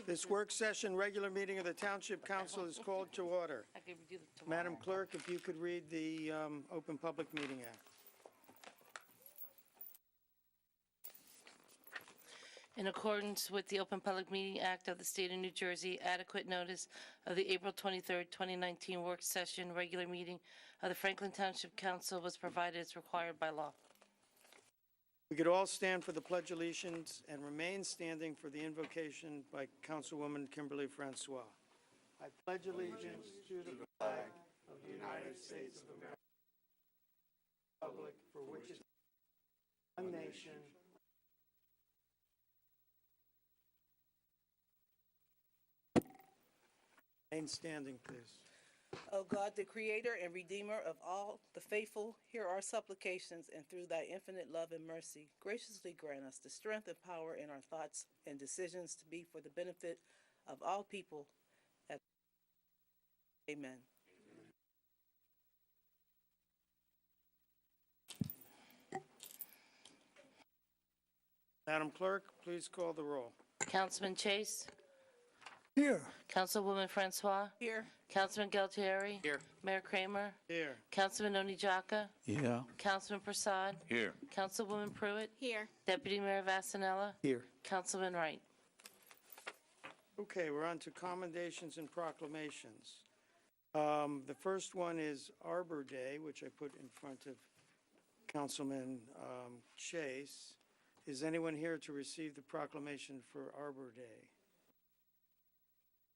This work session, regular meeting of the Township Council is called to order. I could do it tomorrow. Madam Clerk, if you could read the Open Public Meeting Act. In accordance with the Open Public Meeting Act of the State of New Jersey, adequate notice of the April 23rd, 2019 work session, regular meeting of the Franklin Township Council was provided as required by law. We could all stand for the Pledge of Allegiance and remain standing for the invocation by Councilwoman Kimberly Francois. I pledge allegiance to the flag of the United States of America, republic for which is one nation. Remain standing, please. O God, the creator and redeemer of all the faithful, hear our supplications, and through thy infinite love and mercy, graciously grant us the strength and power in our thoughts and decisions to be for the benefit of all people. Amen. Madam Clerk, please call the roll. Councilman Chase? Here. Councilwoman Francois? Here. Councilman Galtieri? Here. Mayor Kramer? Here. Councilman Onijaka? Yeah. Councilman Prasad? Here. Councilwoman Pruitt? Here. Deputy Mayor Vasanella? Here. Councilman Wright? Okay, we're on to commendations and proclamations. The first one is Arbor Day, which I put in front of Councilman Chase. Is anyone here to receive the proclamation for Arbor Day?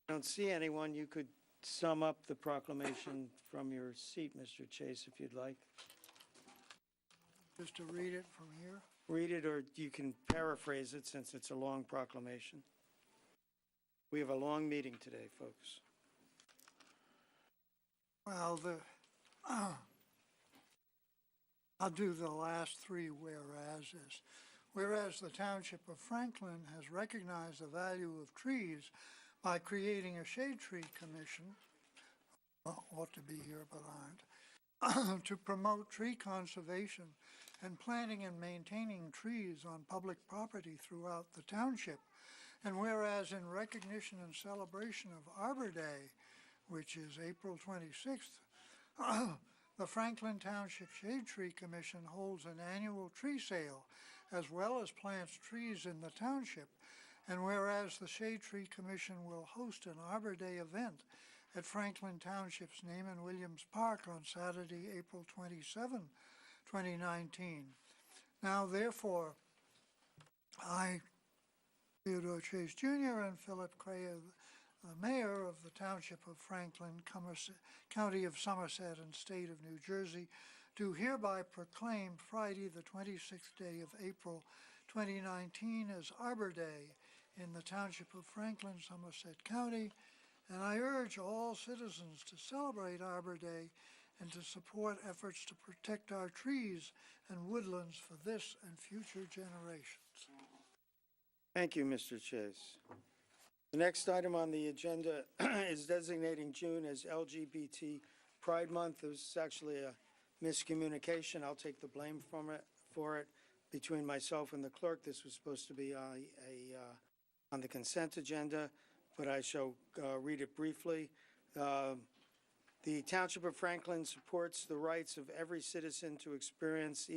I don't see anyone. You could sum up the proclamation from your seat, Mr. Chase, if you'd like. Just to read it from here. Read it, or you can paraphrase it since it's a long proclamation. We have a long meeting today, folks. Well, I'll do the last three whereases. Whereas the Township of Franklin has recognized the value of trees by creating a shade tree commission, ought to be here but aren't, to promote tree conservation and planting and maintaining trees on public property throughout the township. And whereas in recognition and celebration of Arbor Day, which is April 26th, the Franklin Township Shade Tree Commission holds an annual tree sale as well as plants trees in the township. And whereas the Shade Tree Commission will host an Arbor Day event at Franklin Township's Naaman Williams Park on Saturday, April 27, 2019. Now, therefore, I, Theodore Chase Jr. and Philip Crayer, the mayor of the Township of Franklin, County of Somerset and State of New Jersey, do hereby proclaim Friday, the 26th day of April 2019 as Arbor Day in the Township of Franklin, Somerset County, and I urge all citizens to celebrate Arbor Day and to support efforts to protect our trees and woodlands for this and future generations. Thank you, Mr. Chase. The next item on the agenda is designating June as LGBT Pride Month. There's actually a miscommunication. I'll take the blame for it between myself and the clerk. This was supposed to be on the consent agenda, but I shall read it briefly. The Township of Franklin supports the rights of every citizen to experience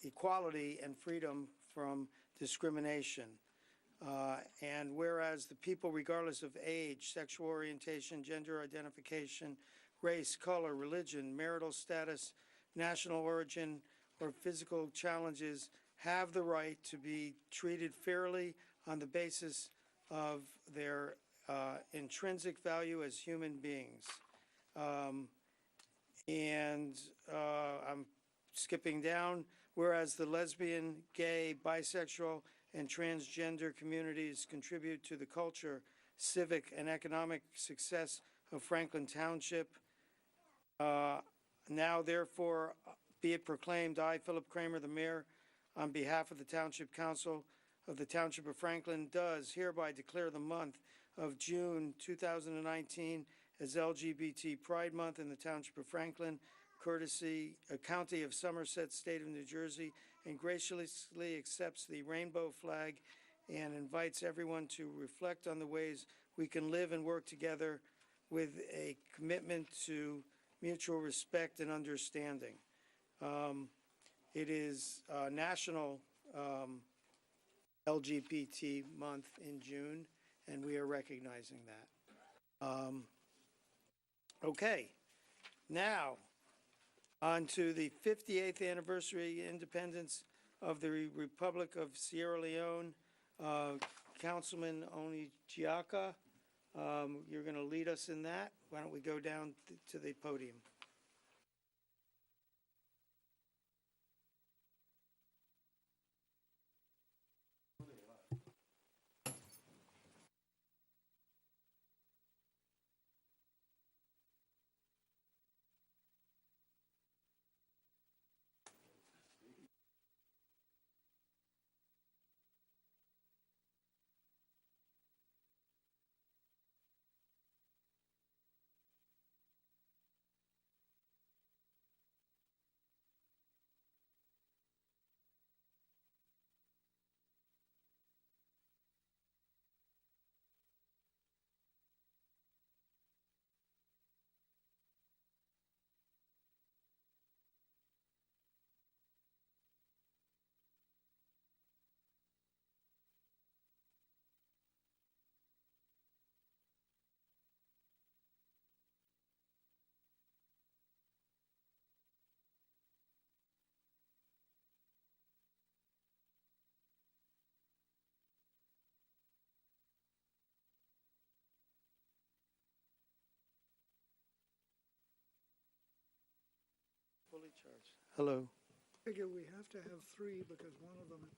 equality and freedom from discrimination. And whereas the people, regardless of age, sexual orientation, gender identification, race, color, religion, marital status, national origin, or physical challenges, have the right to be treated fairly on the basis of their intrinsic value as human beings. I'm skipping down. Whereas the lesbian, gay, bisexual, and transgender communities contribute to the culture, civic, and economic success of Franklin Township, now therefore be it proclaimed, I, Philip Kramer, the mayor, on behalf of the Township Council of the Township of Franklin, does hereby declare the month of June 2019 as LGBT Pride Month in the Township of Franklin, courtesy County of Somerset, State of New Jersey, and graciously accepts the rainbow flag and invites everyone to reflect on the ways we can live and work together with a commitment to mutual respect and understanding. It is National LGBT Month in June, and we are recognizing that. Okay, now on to the 58th anniversary independence of the Republic of Sierra Leone. Councilman Onijiaka, you're going to lead us in that. Why don't we go down to the podium? Fully charged. Hello. Figure we have to have three because one of them.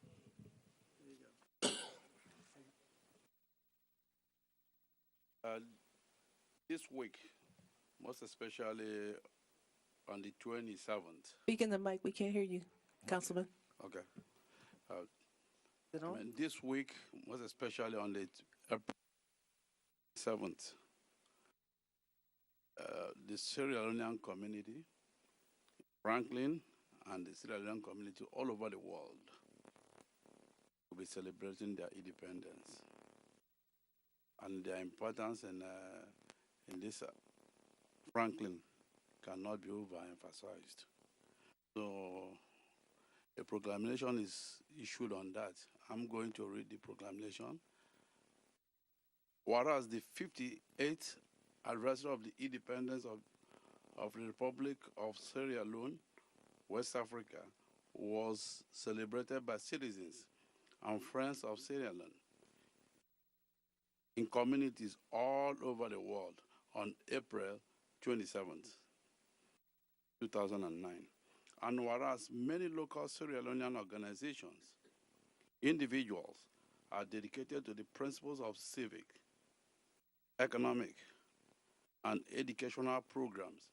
This week, most especially on the 27th. Speak in the mic. We can't hear you, Councilman. Okay. Is it on? This week, most especially on the April 7th, the Sierra Leonean community, Franklin, and the Sierra Leone community all over the world will be celebrating their independence. And their importance in this Franklin cannot be overemphasized. So a proclamation is issued on that. I'm going to read the proclamation. Whereas the 58th anniversary of the independence of the Republic of Sierra Leone, West Africa, was celebrated by citizens and friends of Sierra Leone in communities all over the world on April 27th, 2009. And whereas many local Sierra Leonean organizations, individuals, are dedicated to the principles of civic, economic, and educational programs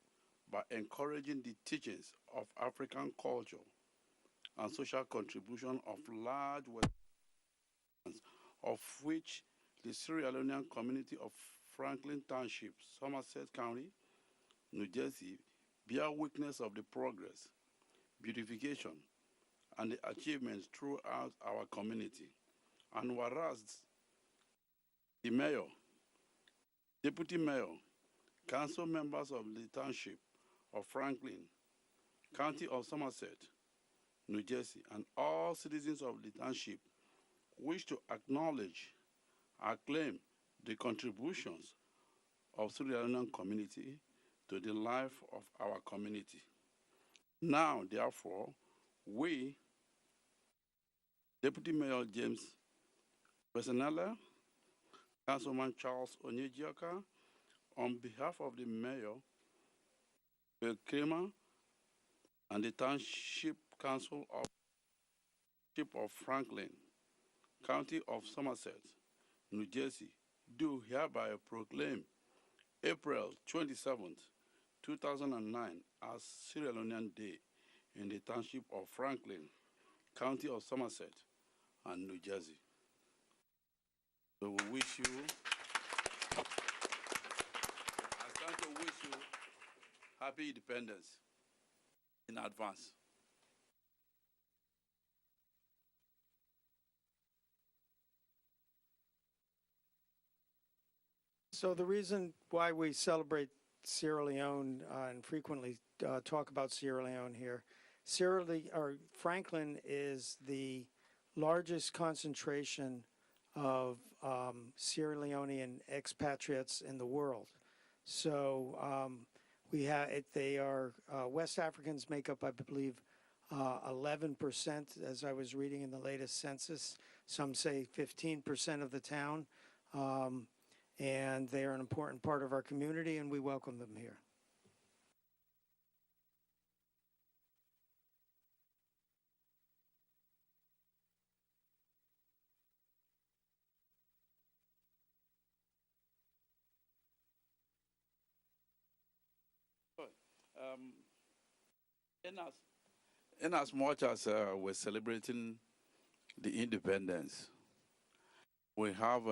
by encouraging the teachings of African culture and social contribution of large West, of which the Sierra Leonean community of Franklin Township, Somerset County, New Jersey, bear witness of the progress, beautification, and the achievements throughout our community. And whereas the mayor, deputy mayor, council members of the Township of Franklin, County of Somerset, New Jersey, and all citizens of the Township wish to acknowledge, acclaim the contributions of Sierra Leonean community to the life of our community. Now, therefore, we, Deputy Mayor James Pesenella, Councilman Charles Onijiaka, on behalf of the Mayor, Bill Kramer, and the Township Council of Franklin, County of Somerset, New Jersey, do hereby proclaim April 27th, 2009 as Sierra Leonean Day in the Township of Franklin, County of Somerset, and New Jersey. So we wish you, I stand to wish you happy independence in advance. So the reason why we celebrate Sierra Leone and frequently talk about Sierra Leone here, Franklin is the largest concentration of Sierra Leonean expatriates in the world. So they are West Africans make up, I believe, 11%, as I was reading in the latest census. Some say 15% of the town. And they are an important part of our community, and we welcome them here. In as much as we're celebrating the independence, we have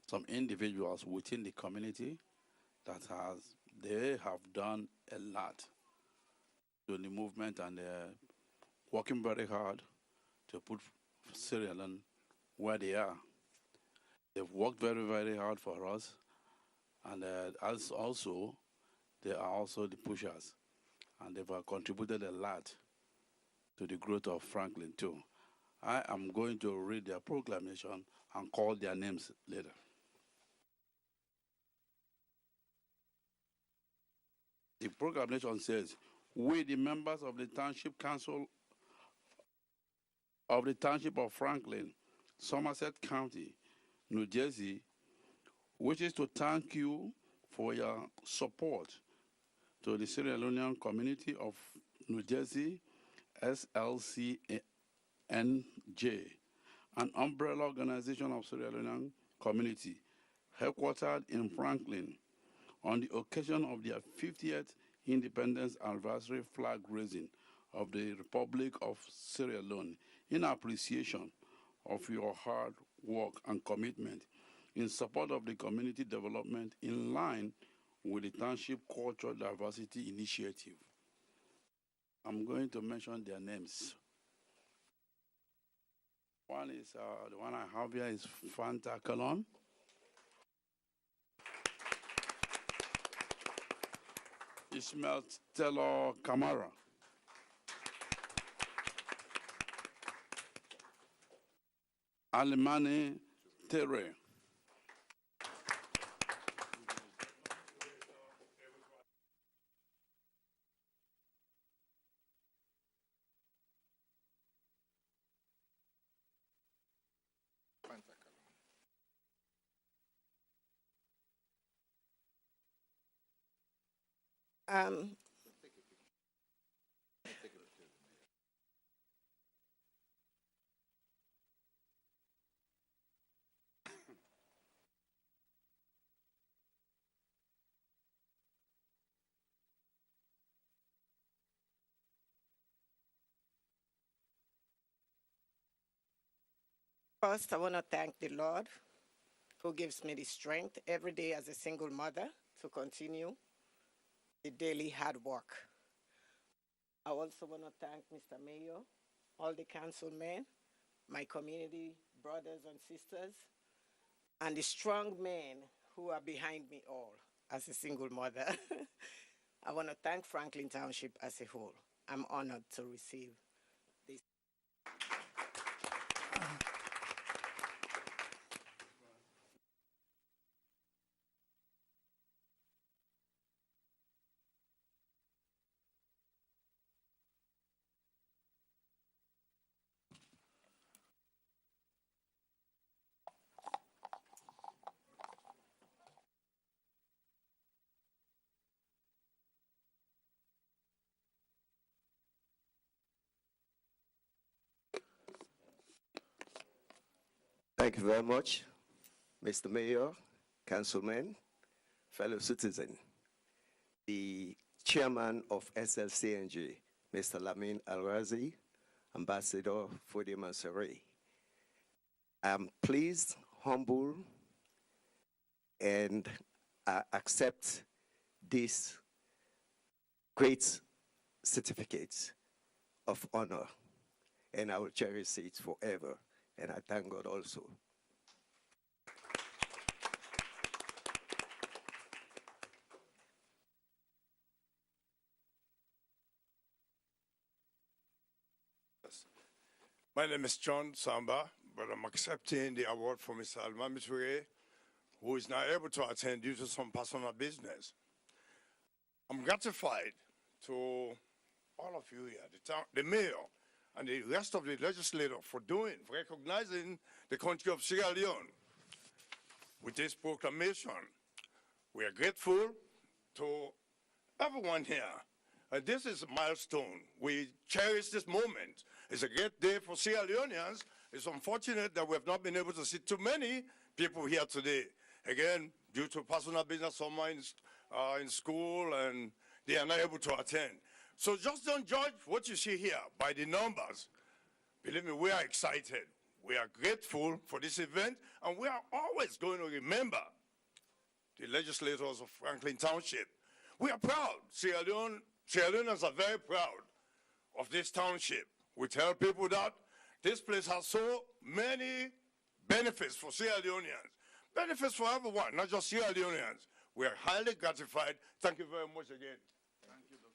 some individuals within the community that they have done a lot to the movement, and they're working very hard to put Sierra Leone where they are. They've worked very, very hard for us, and as also, they are also the pushers, and they've contributed a lot to the growth of Franklin too. I am going to read their proclamation and call their names later. The proclamation says, we, the members of the Township Council of the Township of Franklin, Somerset County, New Jersey, wishes to thank you for your support to the Sierra Leonean community of New Jersey, SLCNJ, an umbrella organization of Sierra Leonean community, headquartered in Franklin, on the occasion of their 50th independence anniversary flag raising of the Republic of Sierra Leone, in appreciation of your hard work and commitment in support of the community development in line with the Township Cultural Diversity Initiative. I'm going to mention their names. One is, the one I have here is Fanta Kalon. Ismail Taylor Kamara. Alimani Tere. Um, First, I want to thank the Lord who gives me the strength every day as a single mother to continue the daily hard work. I also want to thank Mr. Mayor, all the councilmen, my community brothers and sisters, and the strong men who are behind me all as a single mother. I want to thank Franklin Township as a whole. I'm honored to receive this. Thank you very much, Mr. Mayor, Councilman, fellow citizen. The chairman of SLCNG, Mr. Lamin Al-Razi, Ambassador Fode Mansere. I'm pleased, humble, and accept this great certificate of honor, and I will cherish it forever. And I thank God also. My name is John Samba, but I'm accepting the award for Mr. Alma Miture, who is not able to attend due to some personal business. I'm gratified to all of you here, the mayor, and the rest of the legislature for recognizing the country of Sierra Leone with this proclamation. We are grateful to everyone here. And this is a milestone. We cherish this moment. It's a great day for Sierra Leoneans. It's unfortunate that we have not been able to see too many people here today. Again, due to personal business, some are in school and they are not able to attend. So just don't judge what you see here by the numbers. Believe me, we are excited. We are grateful for this event, and we are always going to remember the legislators of Franklin Township. We are proud. Sierra Leoneans are very proud of this township. We tell people that this place has so many benefits for Sierra Leoneans. Benefits for everyone, not just Sierra Leoneans. We are highly gratified. Thank you very much again. Thank you, Dr.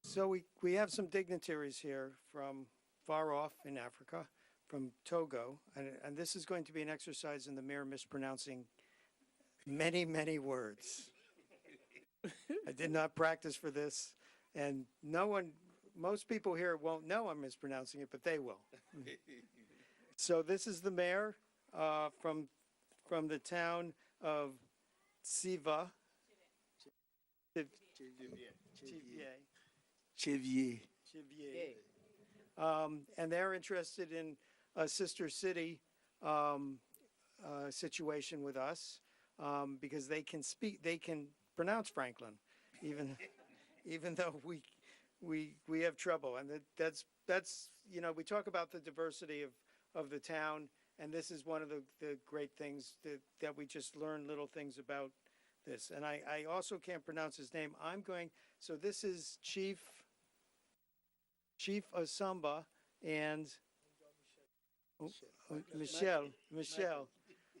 So we have some dignitaries here from far off in Africa, from Togo, and this is going to be an exercise in the mayor mispronouncing many, many words. I did not practice for this, and most people here won't know I'm mispronouncing it, but they will. So this is the mayor from the town of Siva. Chevier. And they're interested in a sister city situation with us because they can pronounce Franklin, even though we have trouble. And that's we talk about the diversity of the town, and this is one of the great things that we just learn little things about this. And I also can't pronounce his name. So this is Chief Osamba and Michelle.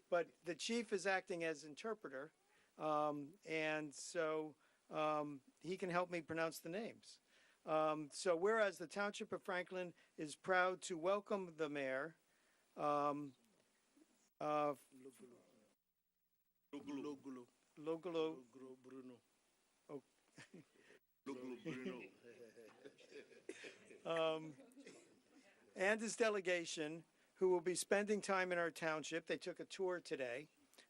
But the chief is acting as interpreter, and so he can help me pronounce the names. So whereas the Township of Franklin is proud to welcome the mayor, Logolo Bruno. And his delegation, who will be spending time in our township. They took a tour today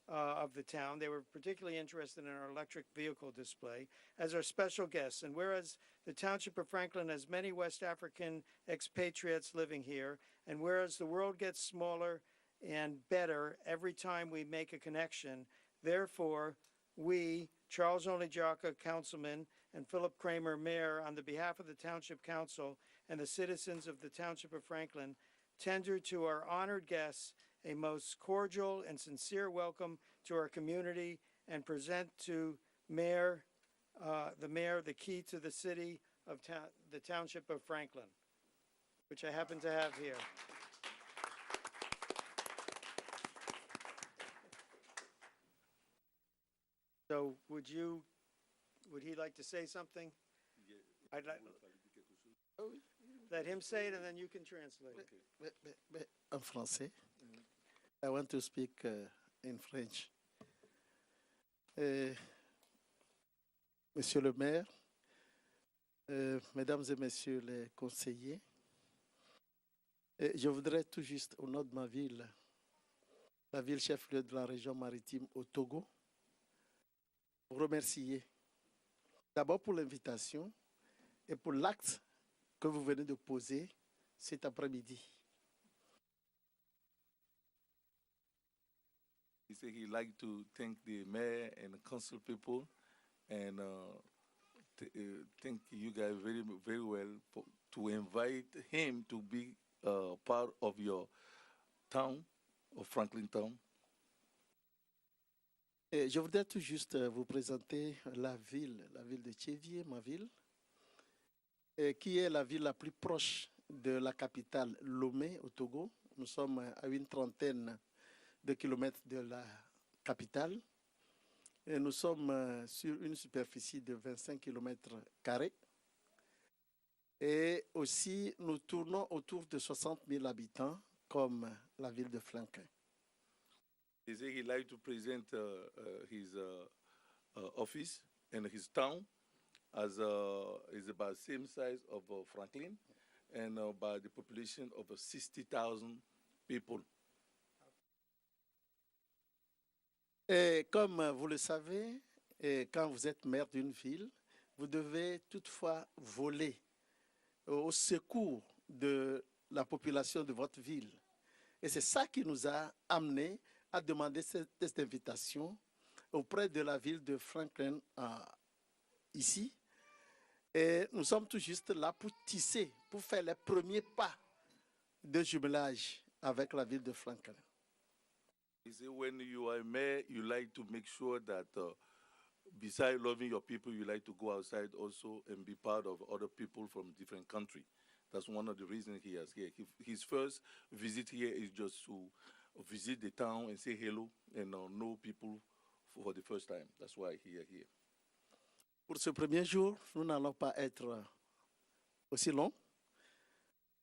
of the town. They were particularly interested in our electric vehicle display as our special guests. And whereas the Township of Franklin has many West African expatriates living here, and whereas the world gets smaller and better every time we make a connection, therefore, we, Charles Onlijaka, Councilman, and Philip Kramer, Mayor, on the behalf of the Township Council and the citizens of the Township of Franklin, tender to our honored guests a most cordial and sincere welcome to our community and present to the mayor the key to the city of the Township of Franklin, which I happen to have here. So would he like to say something? I'd like, let him say it and then you can translate. En français. I want to speak in French. Monsieur le maire, mesdames et messieurs les conseillers, Et je voudrais tout juste, au nom de ma ville, la ville chef-lieu de la région maritime au Togo, vous remercier d'abord pour l'invitation et pour l'acte que vous venez de poser cet après-midi. He said he'd like to thank the mayor and the council people and thank you guys very, very well to invite him to be part of your town, of Franklin Town. Et je voudrais tout juste vous présenter la ville de Thiévié, ma ville, qui est la ville la plus proche de la capitale Lomé au Togo. Nous sommes à une trentaine de kilomètres de la capitale et nous sommes sur une superficie de 25 kilomètres carrés. Et aussi, nous tournons autour de 60 000 habitants, comme la ville de Franklin. He said he'd like to present his office and his town as is about the same size of Franklin and by the population of 60,000 people. Et comme vous le savez, quand vous êtes maire d'une ville, vous devez toutefois voler au secours de la population de votre ville. Et c'est ça qui nous a amené à demander cette invitation auprès de la ville de Franklin ici. Et nous sommes tout juste là pour tisser, pour faire les premiers pas de jumelage avec la ville de Franklin. He said when you are mayor, you like to make sure that besides loving your people, you like to go outside also and be part of other people from different countries. That's one of the reasons he is here. His first visit here is just to visit the town and say hello and know people for the first time. That's why he is here. Pour ce premier jour, nous n'allons pas être aussi longs.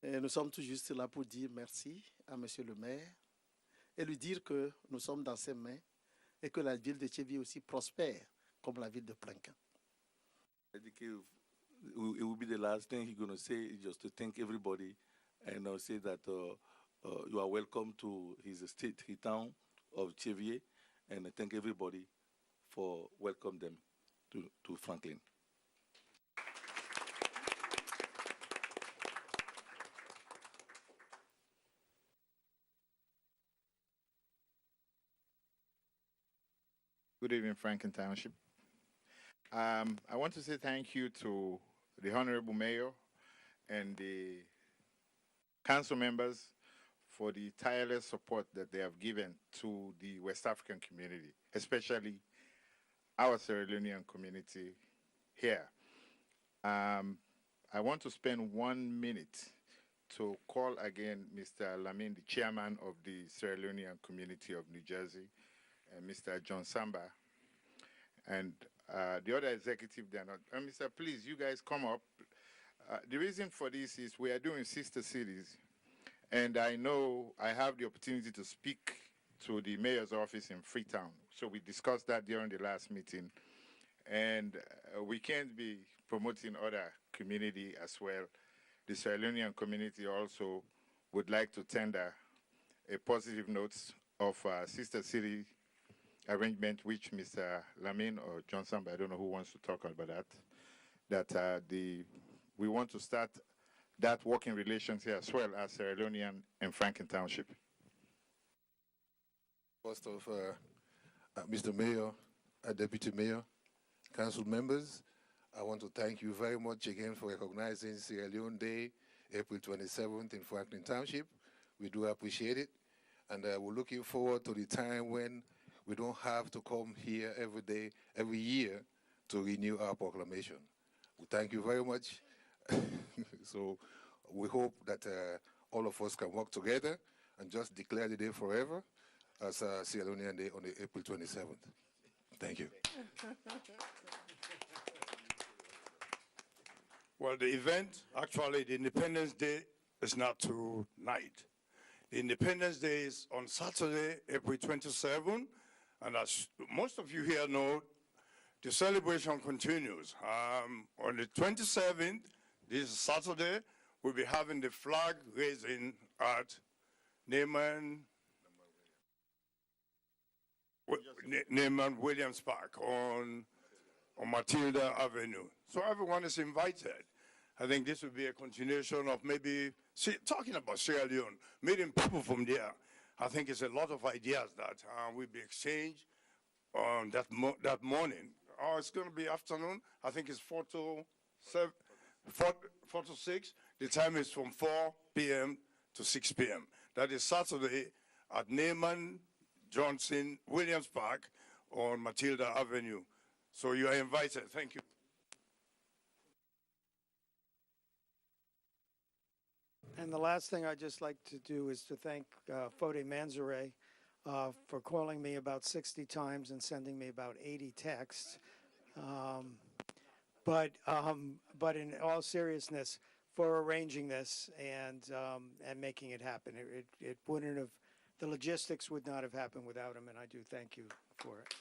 Et nous sommes tout juste là pour dire merci à monsieur le maire et lui dire que nous sommes dans ses mains et que la ville de Thiévié aussi prospère comme la ville de Franklin. I think it will be the last thing he's going to say is just to thank everybody and say that you are welcome to his estate, his town of Thiévié, and thank everybody for welcoming them to Franklin. Good evening, Franklin Township. I want to say thank you to the Honorable Mayor and the council members for the tireless support that they have given to the West African community, especially our Sierra Leonean community here. I want to spend 1 minute to call again Mr. Lamin, the chairman of the Sierra Leonean community of New Jersey, and Mr. John Samba, and the other executive there. Mr. Please, you guys come up. The reason for this is we are doing sister cities, and I know I have the opportunity to speak to the mayor's office in Freetown. So we discussed that during the last meeting, and we can't be promoting other community as well. The Sierra Leonean community also would like to tender a positive note of sister city arrangement, which Mr. Lamin or John Samba, I don't know who wants to talk about that, we want to start that working relations here as well as Sierra Leonean and Franklin Township. First of Mr. Mayor, Deputy Mayor, Council members, I want to thank you very much again for recognizing Sierra Leone Day, April 27th in Franklin Township. We do appreciate it, and we're looking forward to the time when we don't have to come here every day, every year to renew our proclamation. We thank you very much. So we hope that all of us can work together and just declare the day forever as Sierra Leonean Day on the April 27th. Thank you. Well, the event, actually, the Independence Day is not tonight. The Independence Day is on Saturday, April 27th, and as most of you here know, the celebration continues. On the 27th, this Saturday, we'll be having the flag raising at Naaman, Naaman Williams Park on Matilda Avenue. So everyone is invited. I think this will be a continuation of maybe talking about Sierra Leone, meeting people from there. I think it's a lot of ideas that will be exchanged on that morning. Oh, it's going to be afternoon. I think it's 4 to 6. The time is from 4 p.m. to 6 p.m. That is Saturday at Naaman Johnson Williams Park on Matilda Avenue. So you are invited. Thank you. And the last thing I'd just like to do is to thank Fode Manzare for calling me about 60 times and sending me about 80 texts. But in all seriousness, for arranging this and making it happen, it wouldn't have, the logistics would not have happened without him, and I do thank you for it.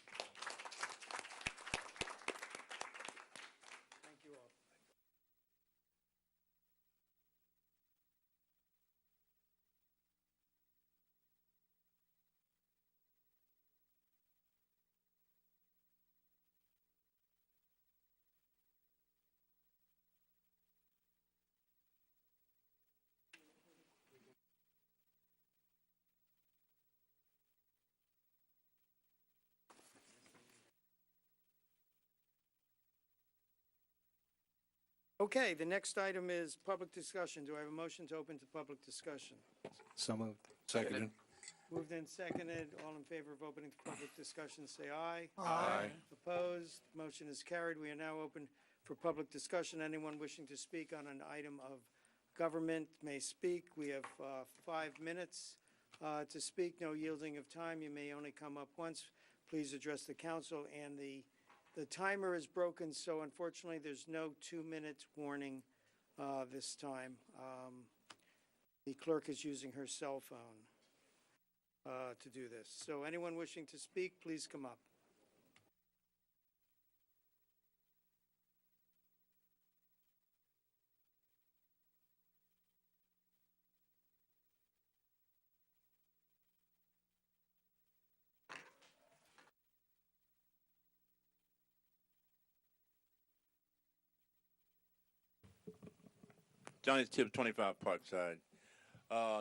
Thank you all. Okay, the next item is public discussion. Do I have a motion to open to public discussion? So moved. Seconded. Moved and seconded. All in favor of opening to public discussion, say aye. Aye. Opposed? Motion is carried. We are now open for public discussion. Anyone wishing to speak on an item of government may speak. We have 5 minutes to speak. No yielding of time. You may only come up once. Please address the council, and the timer is broken, so unfortunately there's no 2-minute warning this time. The clerk is using her cell phone to do this. So anyone wishing to speak, please come up. Johnny's Tip, 25 Parkside.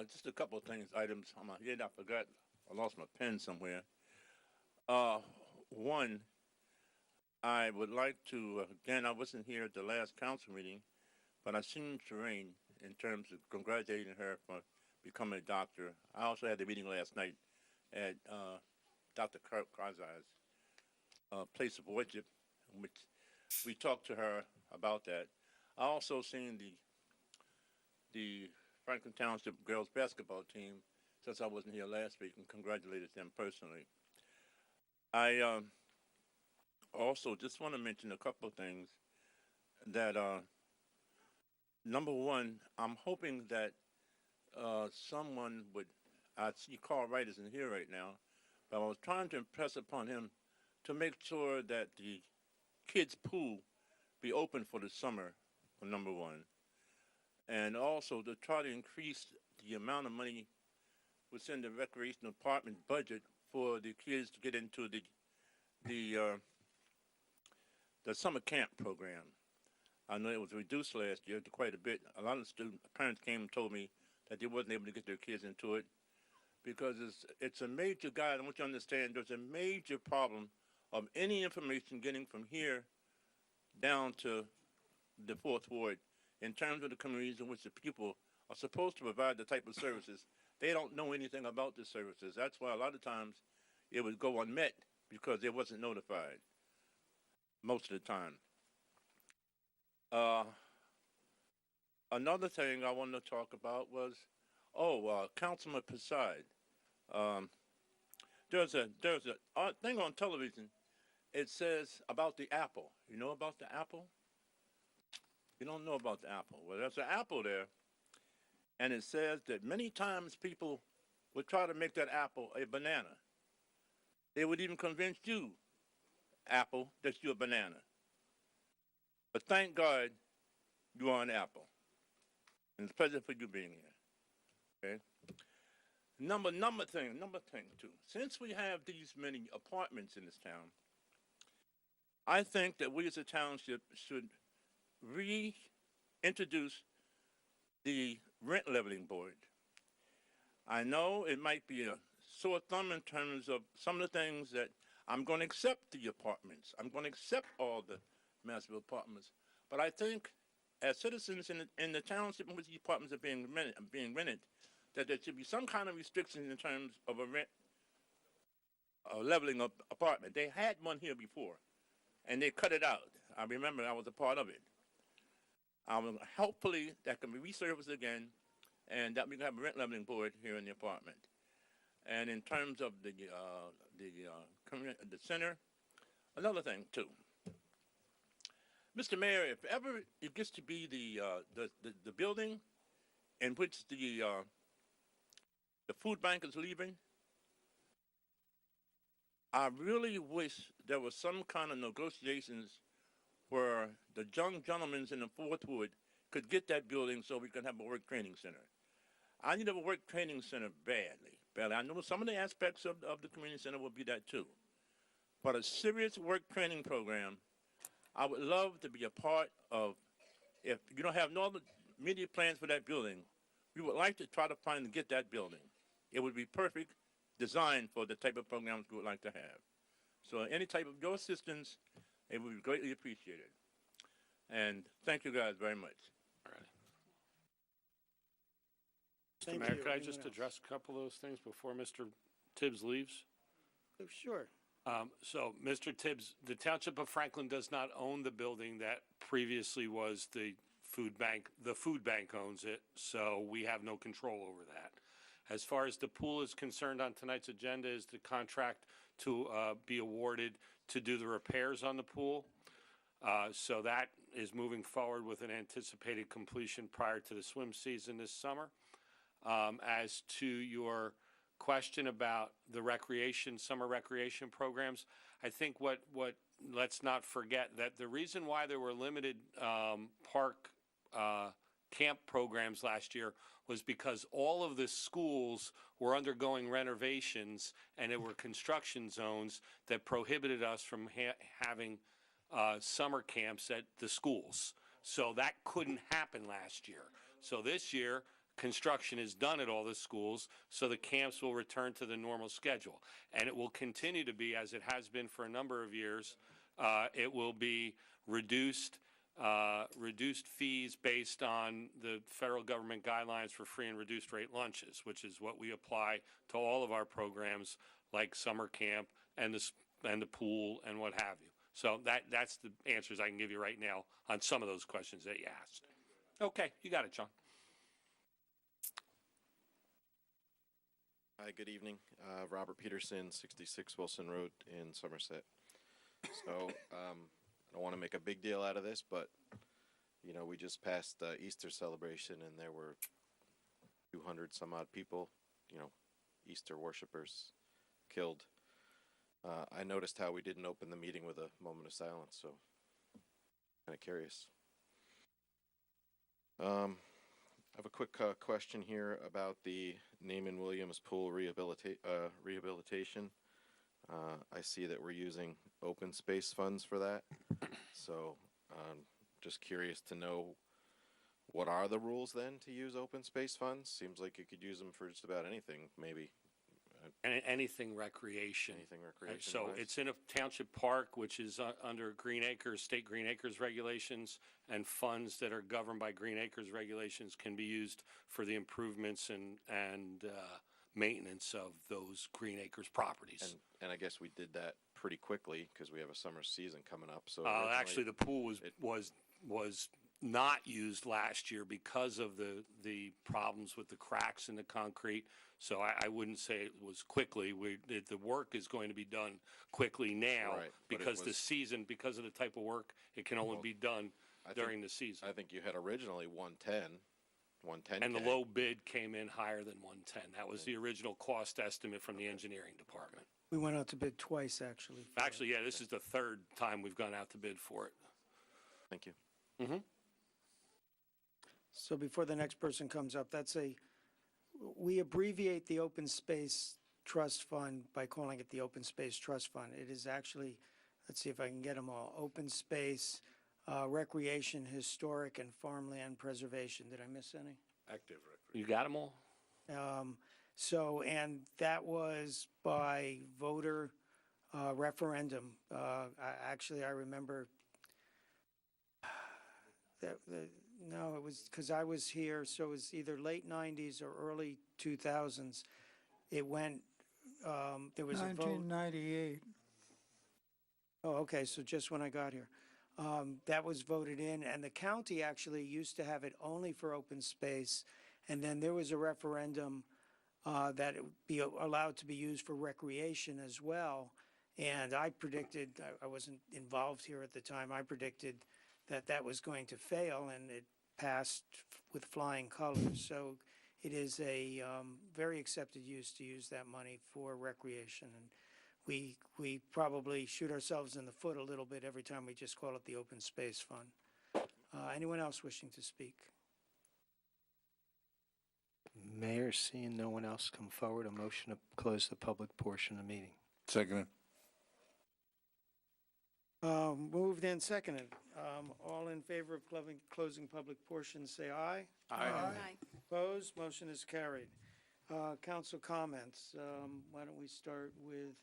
Just a couple of things, items on my head. I forgot. I lost my pen somewhere. One, I would like to, again, I wasn't here at the last council meeting, but I seen Shireen in terms of congratulating her for becoming a doctor. I also had the meeting last night at Dr. Karzai's place of worship, in which we talked to her about that. I also seen the Franklin Township girls basketball team, since I wasn't here last week, and congratulated them personally. I also just want to mention a couple of things that, number one, I'm hoping that someone would, I see Carl Wright isn't here right now, but I was trying to impress upon him to make sure that the kids' pool be open for the summer, for number one. And also to try to increase the amount of money within the recreation department budget for the kids to get into the summer camp program. I know it was reduced last year to quite a bit. A lot of parents came and told me that they wasn't able to get their kids into it because it's a major guide. I want you to understand there's a major problem of any information getting from here down to the Fourth Ward in terms of the communities in which the people are supposed to provide the type of services. They don't know anything about the services. That's why a lot of times it would go unmet because they wasn't notified most of the time. Another thing I wanted to talk about was, Councilman Prasad. There's a thing on television. It says about the apple. You know about the apple? You don't know about the apple. Well, there's an apple there, and it says that many times people would try to make that apple a banana. They would even convince you, apple, that you're a banana. But thank God you are an apple. And it's a pleasure for you being here. Okay. Number thing too. Since we have these many apartments in this town, I think that we as a township should reintroduce the rent leveling board. I know it might be a sore thumb in terms of some of the things that I'm going to accept the apartments. I'm going to accept all the massive apartments. But I think as citizens in the township in which the apartments are being rented, that there should be some kind of restrictions in terms of a rent leveling up apartment. They had one here before, and they cut it out. I remember I was a part of it. Hopefully that can be resurfaced again, and that we can have a rent leveling board here in the apartment. And in terms of the center, another thing too. Mr. Mayor, if ever it gets to be the building in which the food bank is leaving, I really wish there was some kind of negotiations where the young gentlemen in the Fourth Ward could get that building so we can have a work training center. I need a work training center badly. I know some of the aspects of the community center will be that too. But a serious work training program, I would love to be a part of. If you don't have no other immediate plans for that building, we would like to try to find and get that building. It would be perfect design for the type of programs we would like to have. So any type of your assistance, it would be greatly appreciated. And thank you guys very much. Thank Mayor, you. could I Anyone just else? address a couple of those things before Mr. Tibbs leaves? Oh, sure. So, Mr. Tibbs, the Township of Franklin does not own the building that previously was the food bank. The food bank owns it, so we have no control over that. As far as the pool is concerned, on tonight's agenda is the contract to be awarded to do the repairs on the pool. So that is moving forward with an anticipated completion prior to the swim season this summer. As to your question about the summer recreation programs, I think let's not forget that the reason why there were limited park camp programs last year was because all of the schools were undergoing renovations, and there were construction zones that prohibited us from having summer camps at the schools. So that couldn't happen last year. So this year, construction is done at all the schools, so the camps will return to the normal schedule. And it will continue to be, as it has been for a number of years, it will be reduced fees based on the federal government guidelines for free and reduced rate lunches, which is what we apply to all of our programs like summer camp and the pool and what have you. So that's the answers I can give you right now on some of those questions that you asked. Okay, you got it, John. Hi, good evening. Robert Peterson, 66 Wilson Road in Somerset. So I don't want to make a big deal out of this, but, we just passed Easter celebration, and there were 200 some odd people, Easter worshipers killed. I noticed how we didn't open the meeting with a moment of silence, so kind of curious. I have a quick question here about the Naaman Williams Pool rehabilitation. I see that we're using open space funds for that, so just curious to know, what are the rules then to use open space funds? Seems like you could use them for just about anything, maybe. Anything recreation. Anything recreation. So it's in a township park, which is under Green Acres, state Green Acres regulations, and funds that are governed by Green Acres regulations can be used for the improvements and maintenance of those Green Acres properties. And I guess we did that pretty quickly because we have a summer season coming up. So actually, the pool was not used last year because of the problems with the cracks in the concrete. So I wouldn't say it was quickly. The work is going to be done quickly now, right, because the season, because of the type of work, it can only be done during the season. I think you had originally 110. And the low bid came in higher than 110. That was the original cost estimate from the engineering department. We went out to bid twice, actually. Actually, yeah, this is the third time we've gone out to bid for it. Thank you. So before the next person comes up, that's we abbreviate the Open Space Trust Fund by calling it the Open Space Trust Fund. It is actually, let's see if I can get them all, Open Space, Recreation, Historic, and Farmland Preservation. Did I miss any? Active recreation. You got them all? And that was by voter referendum. I remember no, it was because I was here, so it was either late 90s or early 2000s. It went, there was a vote. 1998. Oh, okay, so just when I got here. That was voted in, and the county actually used to have it only for open space, and then there was a referendum that it would be allowed to be used for recreation as well. And I predicted, I wasn't involved here at the time, I predicted that that was going to fail, and it passed with flying colors. So it is a very accepted use to use that money for recreation. And we probably shoot ourselves in the foot a little bit every time we just call it the Open Space Fund. Anyone else wishing to speak? Mayor, seeing no one else come forward, a motion to close the public portion of the meeting. Second. Moved and seconded. All in favor of closing public portion, say aye. Aye. Opposed? Motion is carried. Council comments. Why don't we start with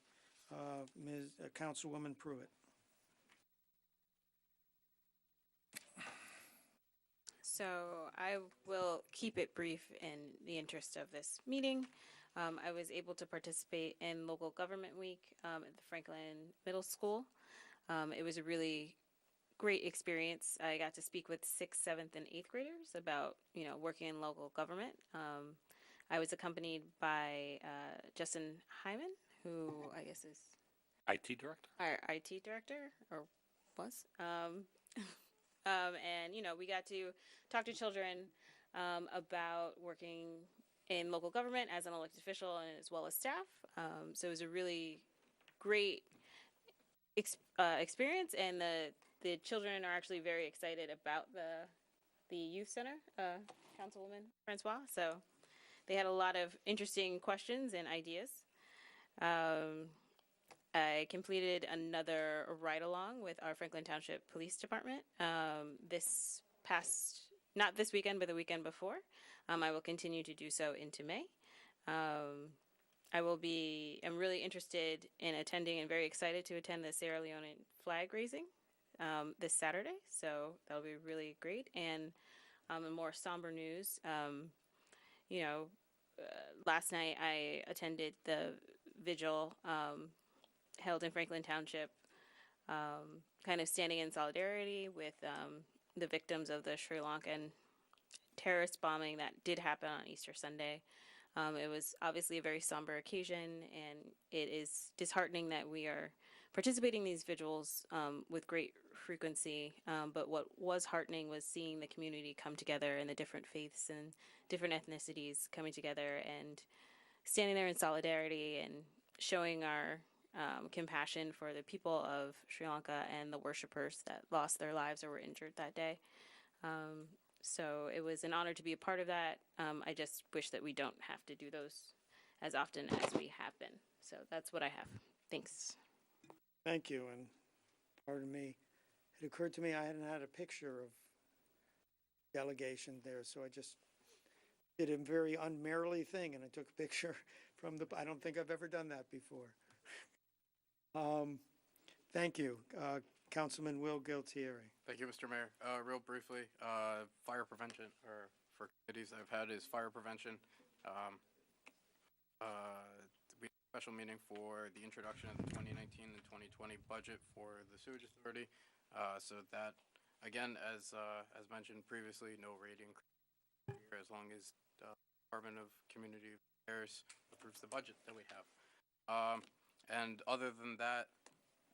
Councilwoman Pruitt? So I will keep it brief in the interest of this meeting. I was able to participate in Local Government Week at the Franklin Middle School. It was a really great experience. I got to speak with 6th, 7th, and 8th graders about, working in local government. I was accompanied by Justin Hyman, who I guess is IT director? our IT director, or was. And, we got to talk to children about working in local government as an elected official and as well as staff. So it was a really great experience, and the children are actually very excited about the youth center, Councilwoman Francois. So they had a lot of interesting questions and ideas. I completed another ride-along with our Franklin Township Police Department not this weekend, but the weekend before. I will continue to do so into May. I'm really interested in attending and very excited to attend the Sierra Leone flag raising this Saturday. So that'll be really great. And in more somber news, last night I attended the vigil held in Franklin Township, kind of standing in solidarity with the victims of the Sri Lankan terrorist bombing that did happen on Easter Sunday. It was obviously a very somber occasion, and it is disheartening that we are participating in these vigils with great frequency. But what was heartening was seeing the community come together, and the different faiths and different ethnicities coming together and standing there in solidarity and showing our compassion for the people of Sri Lanka and the worshipers that lost their lives or were injured that day. So it was an honor to be a part of that. I just wish that we don't have to do those as often as we have been. So that's what I have. Thanks. Thank you, and pardon me. It occurred to me I hadn't had a picture of delegation there, so I just did a very unmerrily thing, and I took a picture from I don't think I've ever done that before. Thank you. Councilman Will Gualtieri. Thank you, Mr. Mayor. Real briefly, fire prevention, or for committees I've had, is fire prevention. We had a special meeting for the introduction of the 2019 and 2020 budget for the sewage authority. So that, again, as mentioned previously, no rate increase as long as the Department of Community Affairs approves the budget that we have. And other than that,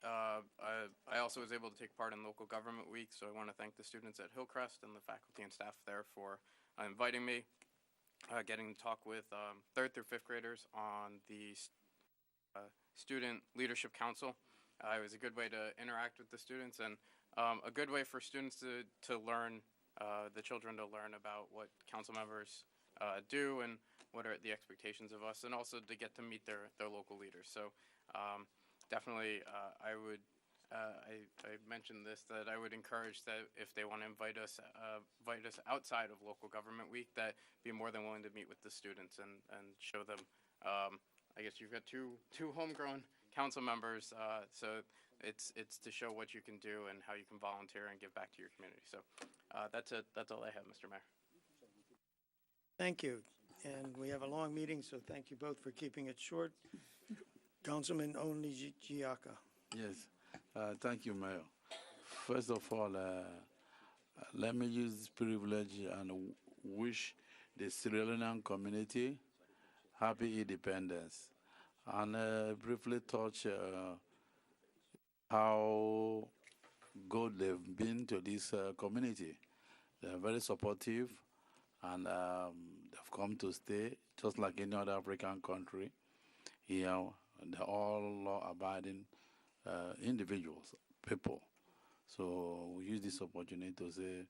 I also was able to take part in Local Government Week, so I want to thank the students at Hillcrest and the faculty and staff there for inviting me, getting to talk with 3rd through 5th graders on the Student Leadership Council. It was a good way to interact with the students, and a good way for students to learn, the children to learn about what council members do and what are the expectations of us, and also to get to meet their local leaders. So definitely I mentioned this, that I would encourage that if they want to invite us outside of local government week, that be more than willing to meet with the students and show them. I guess you've got two homegrown council members, so it's to show what you can do and how you can volunteer and give back to your community. So that's it. That's all I have, Mr. Mayor. Thank you. And we have a long meeting, so thank you both for keeping it short. Councilman Onigiaka. Yes, thank you, Mayor. First of all, let me use this privilege and wish the Sierra Leonean community happy independence, and briefly touch how good they've been to this community. They're very supportive, and they've come to stay just like any other African country. Here, they're all law-abiding individuals, people. So we use this opportunity to say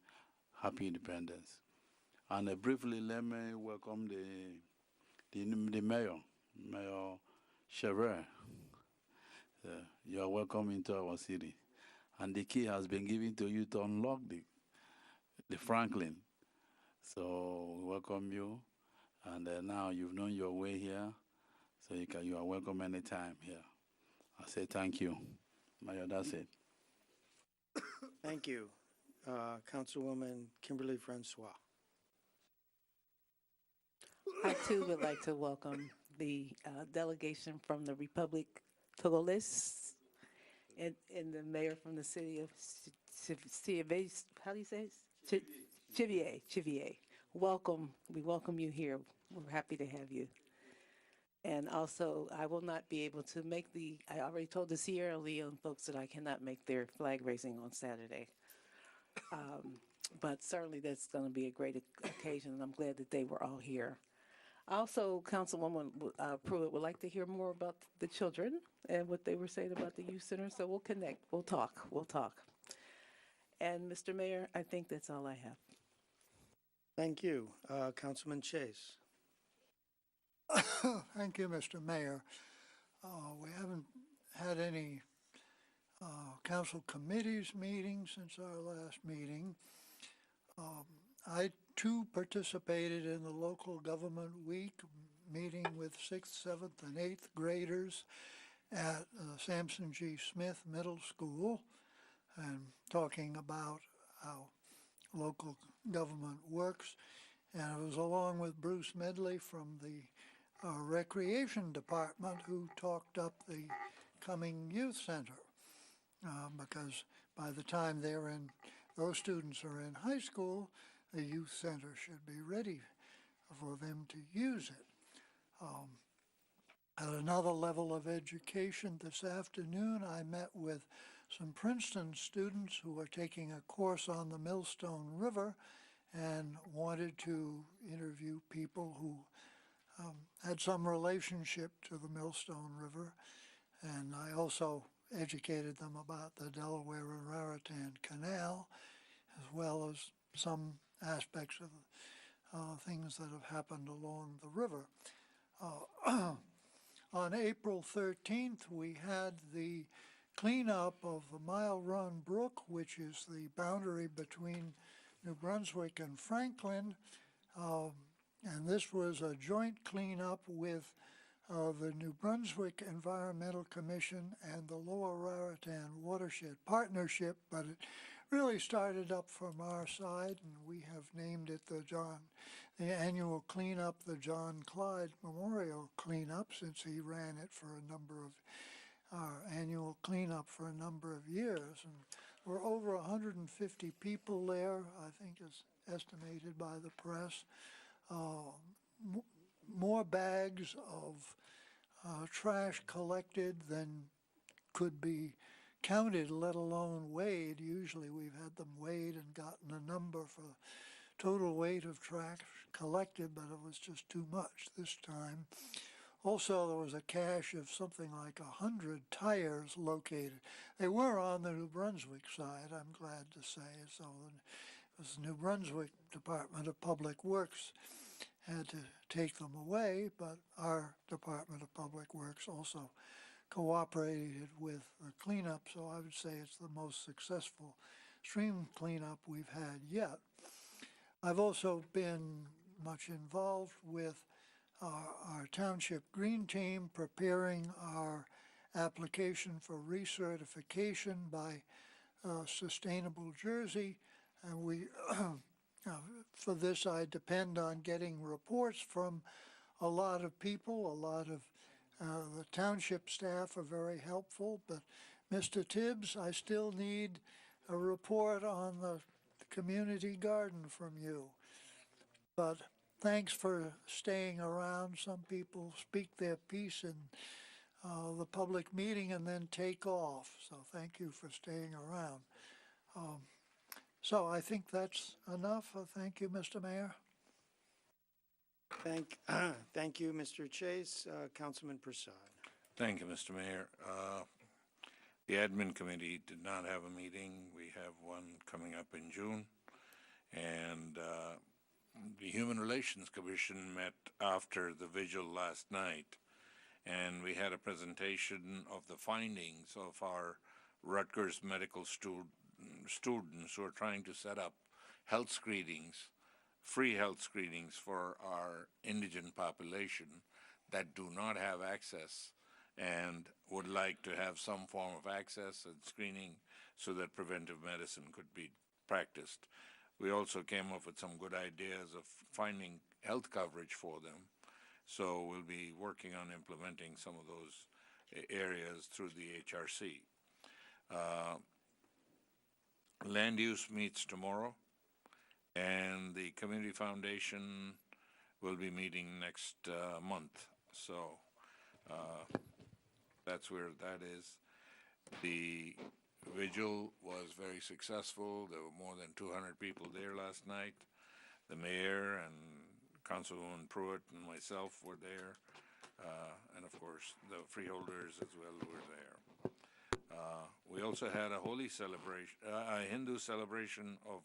happy independence. And briefly, let me welcome the mayor, Mayor Chever. You are welcome into our city. And the key has been given to you to unlock the Franklin. So we welcome you. And now you've known your way here. So you are welcome anytime here. I say thank you. Mayor, that's it. Thank you. Councilwoman Kimberly Francois. I too would like to welcome the delegation from the Republic Togolese and the mayor from the city of Chivier. How do you say it? Chivier. Welcome. We welcome you here. We're happy to have you. And also, I will not be able to make I already told the Sierra Leone folks that I cannot make their flag raising on Saturday. But certainly that's going to be a great occasion, and I'm glad that they were all here. Also, Councilwoman Pruitt would like to hear more about the children and what they were saying about the youth center, so we'll connect. We'll talk. And Mr. Mayor, I think that's all I have. Thank you. Councilman Chase. Thank you, Mr. Mayor. We haven't had any council committees meetings since our last meeting. I too participated in the local government week meeting with 6th, 7th, and 8th graders at Sampson G. Smith Middle School and talking about how local government works. And it was along with Bruce Medley from the Recreation Department who talked up the coming youth center because by the time those students are in high school, the youth center should be ready for them to use it. At another level of education this afternoon, I met with some Princeton students who are taking a course on the Millstone River and wanted to interview people who had some relationship to the Millstone River. And I also educated them about the Delaware and Raritan Canal, as well as some aspects of things that have happened along the river. On April 13th, we had the cleanup of the Mile Run Brook, which is the boundary between New Brunswick and Franklin. And this was a joint cleanup with the New Brunswick Environmental Commission and the Lower Raritan Watershed Partnership, but it really started up from our side, and we have named it the annual cleanup, the John Clyde Memorial Cleanup, since he ran it for our annual cleanup for a number of years. And there were over 150 people there, I think is estimated by the press. More bags of trash collected than could be counted, let alone weighed. Usually we've had them weighed and gotten a number for total weight of trash collected, but it was just too much this time. Also, there was a cache of something like 100 tires located. They were on the New Brunswick side, I'm glad to say. So it was the New Brunswick Department of Public Works had to take them away, but our Department of Public Works also cooperated with the cleanup, so I would say it's the most successful stream cleanup we've had yet. I've also been much involved with our township green team preparing our application for recertification by Sustainable Jersey, and we for this I depend on getting reports from a lot of people. A lot of the township staff are very helpful, but Mr. Tibbs, I still need a report on the community garden from you. But thanks for staying around. Some people speak their piece in the public meeting and then take off. So thank you for staying around. So I think that's enough. Thank you, Mr. Mayor. Thank you, Mr. Chase. Councilman Prasad. Thank you, Mr. Mayor. The admin committee did not have a meeting. We have one coming up in June. And the Human Relations Commission met after the vigil last night. And we had a presentation of the findings of our Rutgers medical students who are trying to set up health screenings, free health screenings for our indigent population that do not have access and would like to have some form of access and screening so that preventive medicine could be practiced. We also came up with some good ideas of finding health coverage for them. So we'll be working on implementing some of those areas through the HRC. Land use meets tomorrow, and the Community Foundation will be meeting next month. So that's where that is. The vigil was very successful. There were more than 200 people there last night. The mayor and Councilwoman Pruitt and myself were there, and of course the freeholders as well were there. We also had a holy celebration, a Hindu celebration of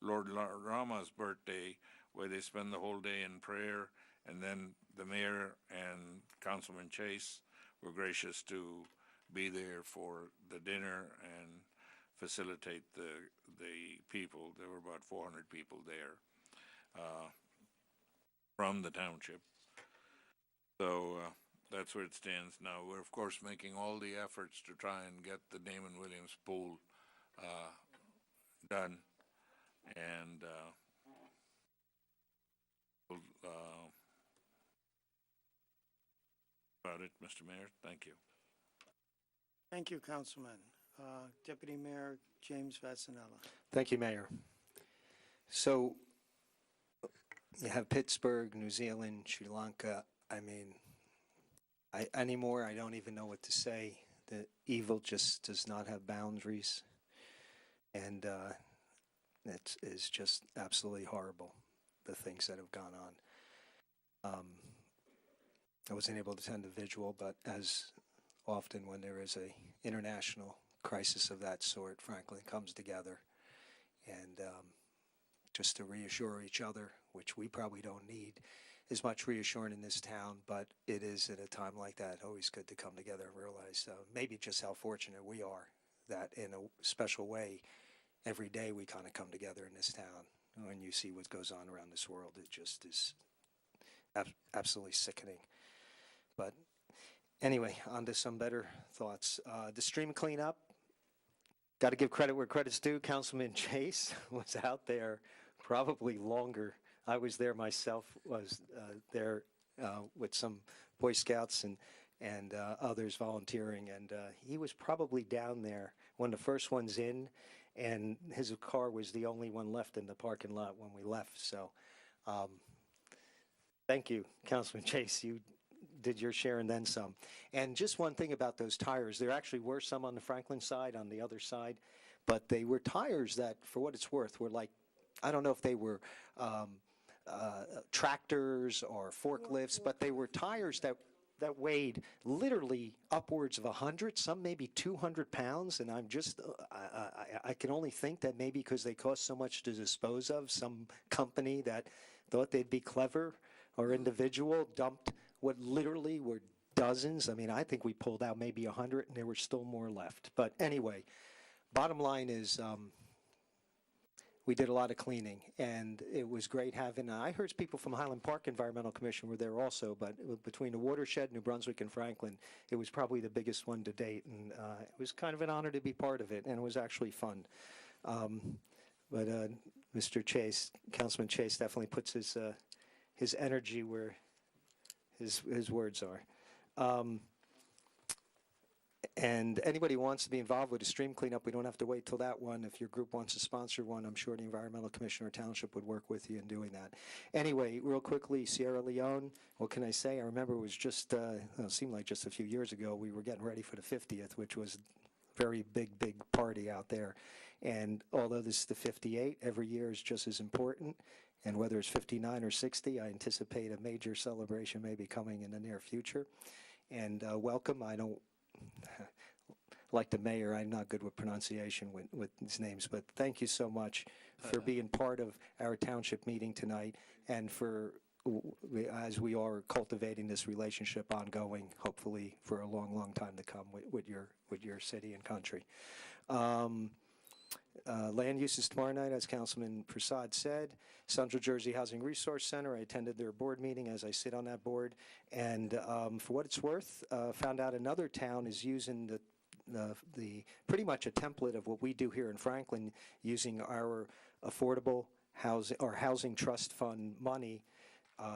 Lord Rama's birthday, where they spend the whole day in prayer, and then the mayor and Councilman Chase were gracious to be there for the dinner and facilitate the people. There were about 400 people there from the township. So that's where it stands now. We're of course making all the efforts to try and get the Damon Williams pool done, and about it, Mr. Mayor. Thank you. Thank you, Councilman. Deputy Mayor James Vasanella. Thank you, Mayor. So you have Pittsburgh, New Zealand, Sri Lanka. I mean, anymore, I don't even know what to say. The evil just does not have boundaries, and it is just absolutely horrible, the things that have gone on. I wasn't able to attend the vigil, but as often when there is a international crisis of that sort, Franklin comes together and just to reassure each other, which we probably don't need as much reassuring in this town, but it is at a time like that always good to come together and realize maybe just how fortunate we are that in a special way every day we kind of come together in this town. When you see what goes on around this world, it just is absolutely sickening. But anyway, on to some better thoughts. The stream cleanup, got to give credit where credit's due. Councilman Chase was out there probably longer. I was there myself, was there with some Boy Scouts and others volunteering, and he was probably down there when the first one's in, and his car was the only one left in the parking lot when we left. So thank you, Councilman Chase. You did your share and then some. And just one thing about those tires, there actually were some on the Franklin side, on the other side, but they were tires that, for what it's worth, were like, I don't know if they were tractors or forklifts, but they were tires that weighed literally upwards of 100, some maybe 200 pounds, and I'm just, I can only think that maybe because they cost so much to dispose of, some company that thought they'd be clever or individual dumped what literally were dozens. I mean, I think we pulled out maybe 100, and there were still more left. But anyway, bottom line is we did a lot of cleaning, and it was great having, I heard people from Highland Park Environmental Commission were there also, but between the watershed, New Brunswick, and Franklin, it was probably the biggest one to date, and it was kind of an honor to be part of it, and it was actually fun. But Mr. Chase, Councilman Chase, definitely puts his energy where his words are. And anybody who wants to be involved with a stream cleanup, we don't have to wait till that one. If your group wants to sponsor one, I'm sure the Environmental Commissioner or Township would work with you in doing that. Anyway, real quickly, Sierra Leone, what can I say? I remember it was just, it seemed like just a few years ago, we were getting ready for the 50th, which was a very big party out there. And although this is the 58, every year is just as important. And whether it's 59 or 60, I anticipate a major celebration may be coming in the near future. And welcome. I don't, like the mayor, I'm not good with pronunciation with these names, but thank you so much for being part of our township meeting tonight, and for, as we are cultivating this relationship ongoing, hopefully for a long, long time to come with your city and country. Land uses tomorrow night, as Councilman Prasad said. Central Jersey Housing Resource Center, I attended their board meeting as I sit on that board. And for what it's worth, found out another town is using the pretty much a template of what we do here in Franklin, using our affordable housing or housing trust fund money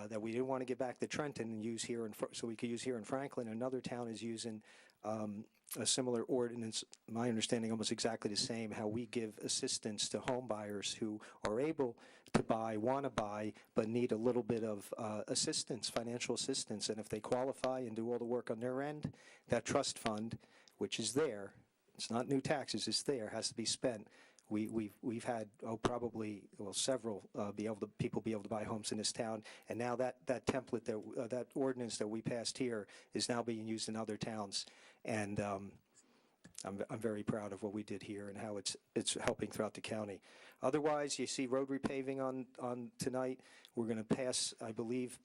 that we didn't want to give back to Trenton and use here, so we could use here in Franklin. Another town is using a similar ordinance, my understanding almost exactly the same, how we give assistance to home buyers who are able to buy, want to buy, but need a little bit of assistance, financial assistance. And if they qualify and do all the work on their end, that trust fund, which is there, it's not new taxes, it's there, has to be spent. We've had several people be able to buy homes in this town, and now that template that ordinance that we passed here is now being used in other towns, and I'm very proud of what we did here and how it's helping throughout the county. Otherwise, you see road repaving on tonight. We're going to pass, I believe,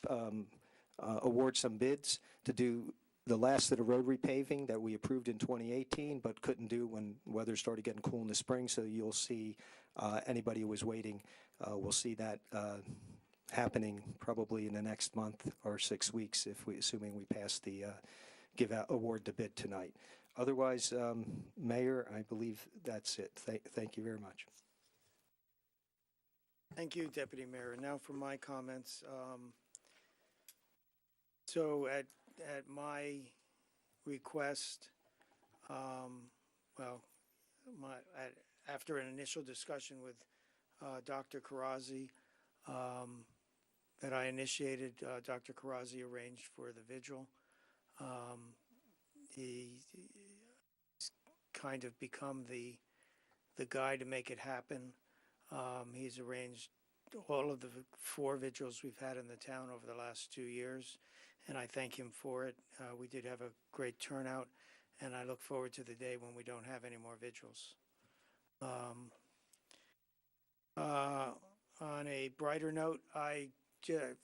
award some bids to do the last of the road repaving that we approved in 2018, but couldn't do when weather started getting cool in the spring. So you'll see anybody who was waiting, we'll see that happening probably in the next month or 6 weeks, assuming we pass the award the bid tonight. Otherwise, Mayor, I believe that's it. Thank you very much. Thank you, Deputy Mayor. And now for my comments. So at my request, after an initial discussion with Dr. Karazi that I initiated, Dr. Karazi arranged for the vigil. He's kind of become the guy to make it happen. He's arranged all of the 4 vigils we've had in the town over the last 2 years, and I thank him for it. We did have a great turnout, and I look forward to the day when we don't have any more vigils. On a brighter note,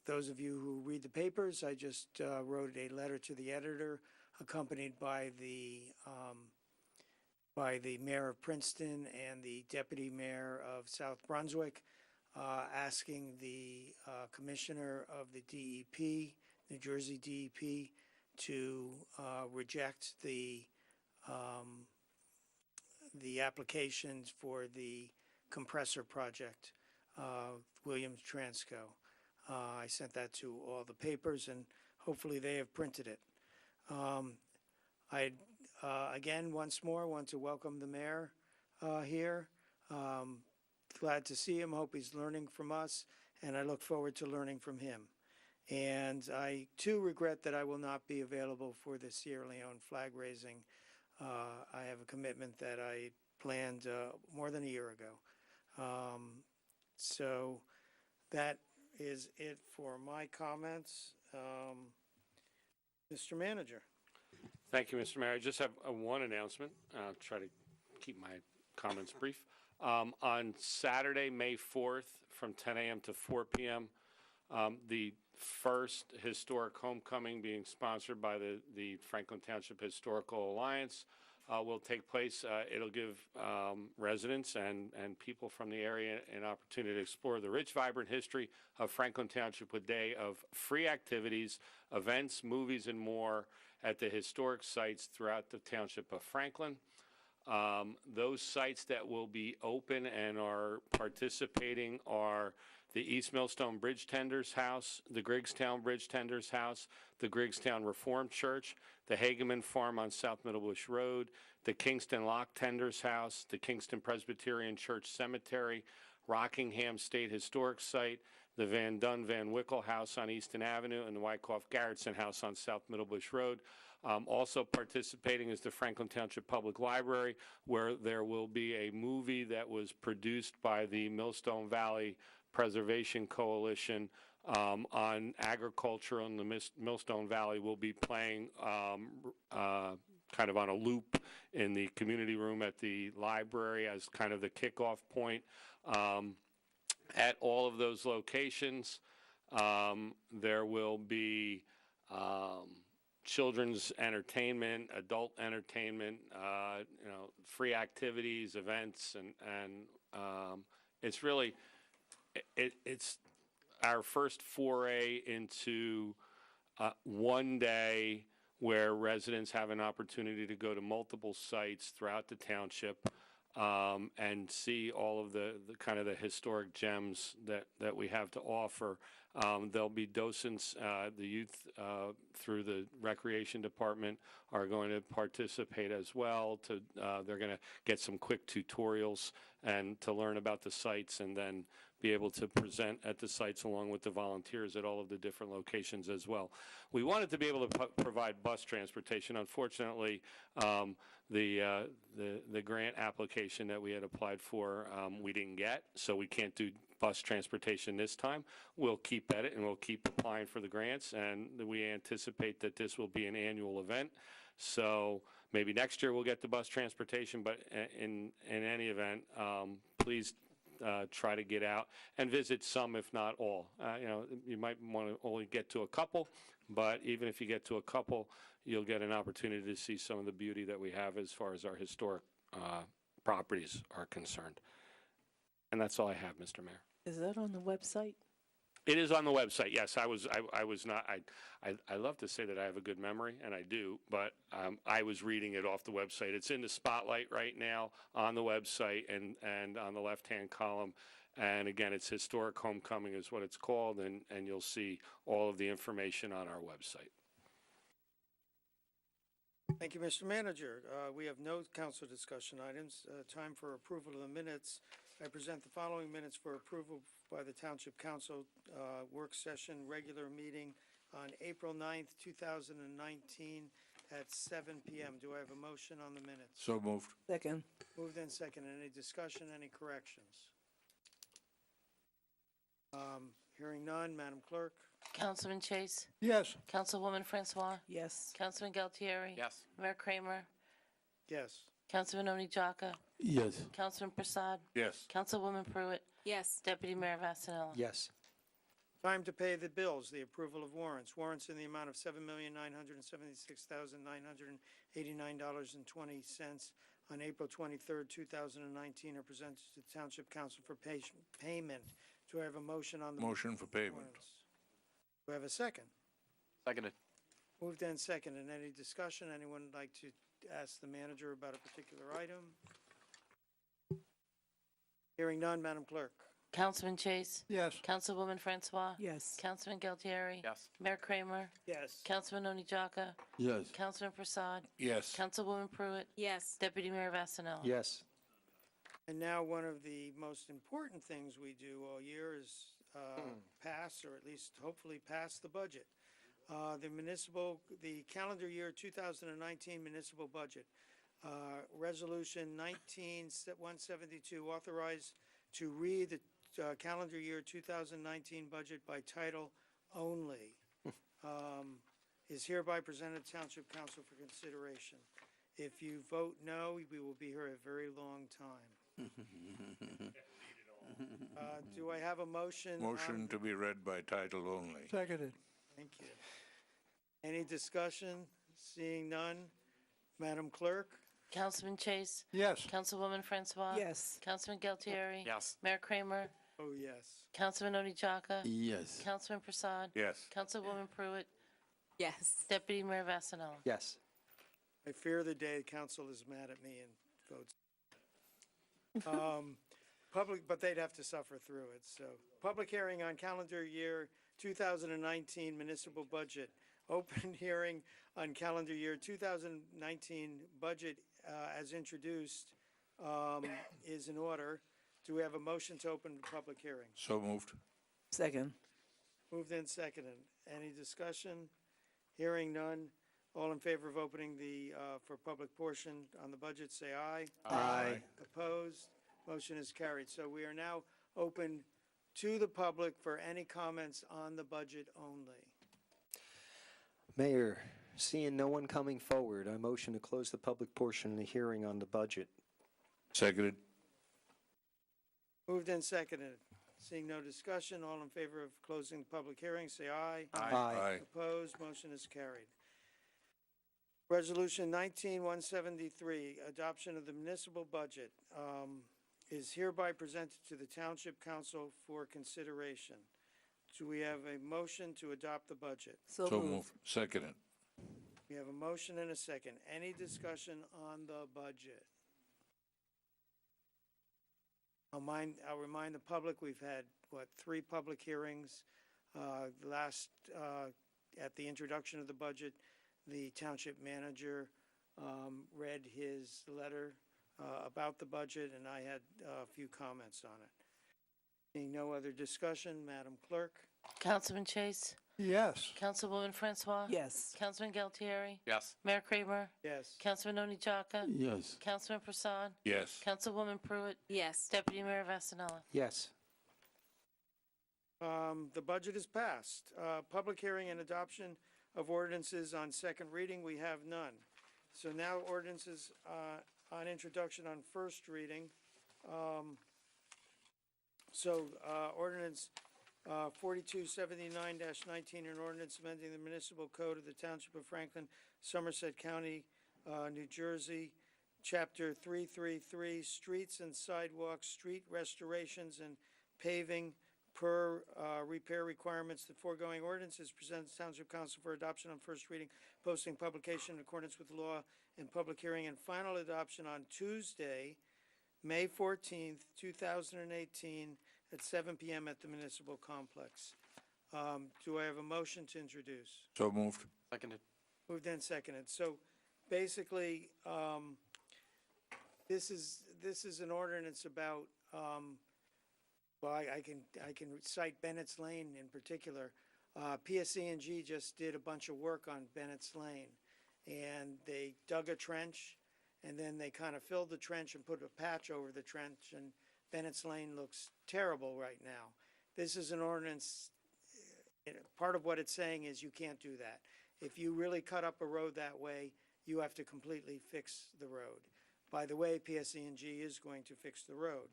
those of you who read the papers, I just wrote a letter to the editor, accompanied by the mayor of Princeton and the deputy mayor of South Brunswick, asking the commissioner of the DEP, New Jersey DEP, to reject the applications for the compressor project, Williams Transco. I sent that to all the papers, and hopefully they have printed it. I again, once more, want to welcome the mayor here. Glad to see him. Hope he's learning from us, and I look forward to learning from him. And I, too, regret that I will not be available for the Sierra Leone flag raising. I have a commitment that I planned more than a year ago. So that is it for my comments. Mr. Manager. Thank you, Mr. Mayor. I just have one announcement. I'll try to keep my comments brief. On Saturday, May 4th, from 10 a.m. to 4 p.m., the first historic homecoming being sponsored by the Franklin Township Historical Alliance will take place. It'll give residents and people from the area an opportunity to explore the rich, vibrant history of Franklin Township with a day of free activities, events, movies, and more at the historic sites throughout the Township of Franklin. Those sites that will be open and are participating are the East Millstone Bridge Tenders House, the Griggstown Bridge Tenders House, the Griggstown Reformed Church, the Hageman Farm on South Middlebush Road, the Kingston Lock Tenders House, the Kingston Presbyterian Church Cemetery, Rockingham State Historic Site, the Van Dunn Van Wickle House on Easton Avenue, and the Wyckoff Garrettson House on South Middlebush Road. Also participating is the Franklin Township Public Library, where there will be a movie that was produced by the Millstone Valley Preservation Coalition on agriculture in the Millstone Valley. Will be playing kind of on a loop in the community room at the library as kind of the kickoff point. At all of those locations, there will be children's entertainment, adult entertainment, free activities, events, and it's really it's our first foray into one day where residents have an opportunity to go to multiple sites throughout the township and see all of the kind of the historic gems that we have to offer. There'll be docents, the youth through the recreation department are going to participate as well. They're going to get some quick tutorials and to learn about the sites, and then be able to present at the sites along with the volunteers at all of the different locations as well. We wanted to be able to provide bus transportation. Unfortunately, the grant application that we had applied for, we didn't get, so we can't do bus transportation this time. We'll keep at it and we'll keep applying for the grants, and we anticipate that this will be an annual event. So maybe next year we'll get the bus transportation, but in any event, please try to get out and visit some, if not all. You might want to only get to a couple, but even if you get to a couple, you'll get an opportunity to see some of the beauty that we have as far as our historic properties are concerned. And that's all I have, Mr. Mayor. Is that on the website? It is on the website. Yes, I was not. I love to say that I have a good memory, and I do, but I was reading it off the website. It's in the spotlight right now on the website and on the left-hand column. And again, it's Historic Homecoming is what it's called, and you'll see all of the information on our website. Thank you, Mr. Manager. We have no council discussion items. Time for approval of the minutes. I present the following minutes for approval by the Township Council work session regular meeting on April 9th, 2019 at 7 p.m. Do I have a motion on the minutes? So moved. Second. Moved and second. Any discussion, any corrections? Hearing none, Madam Clerk? Councilman Chase? Yes. Councilwoman Francois? Yes. Councilman Galtieri? Yes. Mayor Kramer? Yes. Councilman Oni Jaka? Yes. Councilman Prasad? Yes. Councilwoman Pruitt? Yes. Deputy Mayor Vasanella? Yes. Time to pay the bills, the approval of warrants. Warrants in the amount of $7,976,989.20 on April 23rd, 2019 are presented to the Township Council for payment. Do I have a motion on the Motion for payment. warrants? Do I have a second? Seconded. Moved and seconded. Any discussion? Anyone like to ask the manager about a particular item? Hearing none, Madam Clerk. Councilman Chase? Yes. Councilwoman Francois? Yes. Councilman Galtieri? Yes. Mayor Kramer? Yes. Councilman Oni Jaka? Yes. Councilman Prasad? Yes. Councilwoman Pruitt? Yes. Deputy Mayor Vasanella? Yes. And now one of the most important things we do all year is pass, or at least hopefully pass, the budget. The calendar year 2019 municipal budget. Resolution 19-172, authorized to read the calendar year 2019 budget by title only, is hereby presented to Township Council for consideration. If you vote no, we will be here a very long time. Do I have a motion? Motion to be read by title only. Seconded. Thank you. Any discussion? Seeing none. Madam Clerk? Councilman Chase? Yes. Councilwoman Francois? Yes. Councilman Galtieri? Yes. Mayor Kramer? Oh, yes. Councilman Oni Jaka? Yes. Councilman Prasad? Yes. Councilwoman Pruitt? Yes. Deputy Mayor Vasanella? Yes. I fear the day council is mad at me and votes. Public, but they'd have to suffer through it, so. Public hearing on calendar year 2019 municipal budget. Open hearing on calendar year 2019 budget as introduced is in order. Do we have a motion to open the public hearing? So moved. Second. Moved and seconded. Any discussion? Hearing none. All in favor of opening the, for public portion on the budget, say aye. Aye. Opposed? Motion is carried. So we are now open to the public for any comments on the budget only. Mayor, seeing no one coming forward, I motion to close the public portion of the hearing on the budget. Seconded. Moved and seconded. Seeing no discussion, all in favor of closing the public hearing, say aye. Aye. Opposed? Motion is carried. Resolution 19173, adoption of the municipal budget, is hereby presented to the Township Council for consideration. Do we have a motion to adopt the budget? So moved. Seconded. We have a motion and a second. Any discussion on the budget? I'll remind the public, we've had, 3 public hearings. Last, at the introduction of the budget, the township manager read his letter about the budget, and I had a few comments on it. Seeing no other discussion, Madam Clerk? Councilman Chase? Yes. Councilwoman Francois? Yes. Councilman Galtieri? Yes. Mayor Kramer? Yes. Councilman Oni Jaka? Yes. Councilman Prasad? Yes. Councilwoman Pruitt? Yes. Deputy Mayor Vasanella? Yes. The budget is passed. Public hearing and adoption of ordinances on second reading, we have none. So now ordinances on introduction on first reading. Ordinance 4279-19, an ordinance amending the municipal code of the Township of Franklin, Somerset County, New Jersey, Chapter 333, Streets and Sidewalks, Street Restorations and Paving per repair requirements. The foregoing ordinance is presented to Township Council for adoption on first reading, posting publication in accordance with law, and public hearing and final adoption on Tuesday, May 14th, 2018, at 7 p.m. at the Municipal Complex. Do I have a motion to introduce? So moved. Seconded. Moved and seconded. So basically, this is an ordinance about, well, I can cite Bennett's Lane in particular. PSC&G just did a bunch of work on Bennett's Lane, and they dug a trench, and then they kind of filled the trench and put a patch over the trench, and Bennett's Lane looks terrible right now. This is an ordinance, part of what it's saying is you can't do that. If you really cut up a road that way, you have to completely fix the road. By the way, PSC&G is going to fix the road.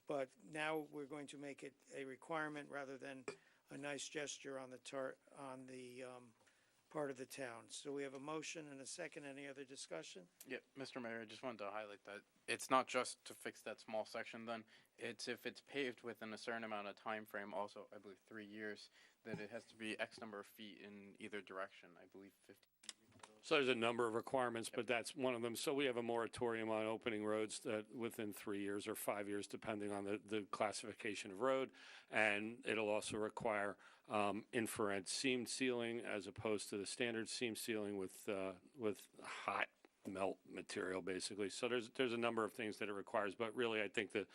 But now we're going to make it a requirement rather than a nice gesture on the part of the town. So we have a motion and a second. Any other discussion? Yeah, Mr. Mayor, I just wanted to highlight that it's not just to fix that small section then, it's if it's paved within a certain amount of time frame, also, I believe 3 years, that it has to be X number of feet in either direction, I believe 50. So there's a number of requirements, but that's one of them. So we have a moratorium on opening roads that within 3 years or 5 years, depending on the classification of road. And it'll also require infrared seam sealing as opposed to the standard seam sealing with hot melt material, basically. So there's a number of things that it requires, but really I think the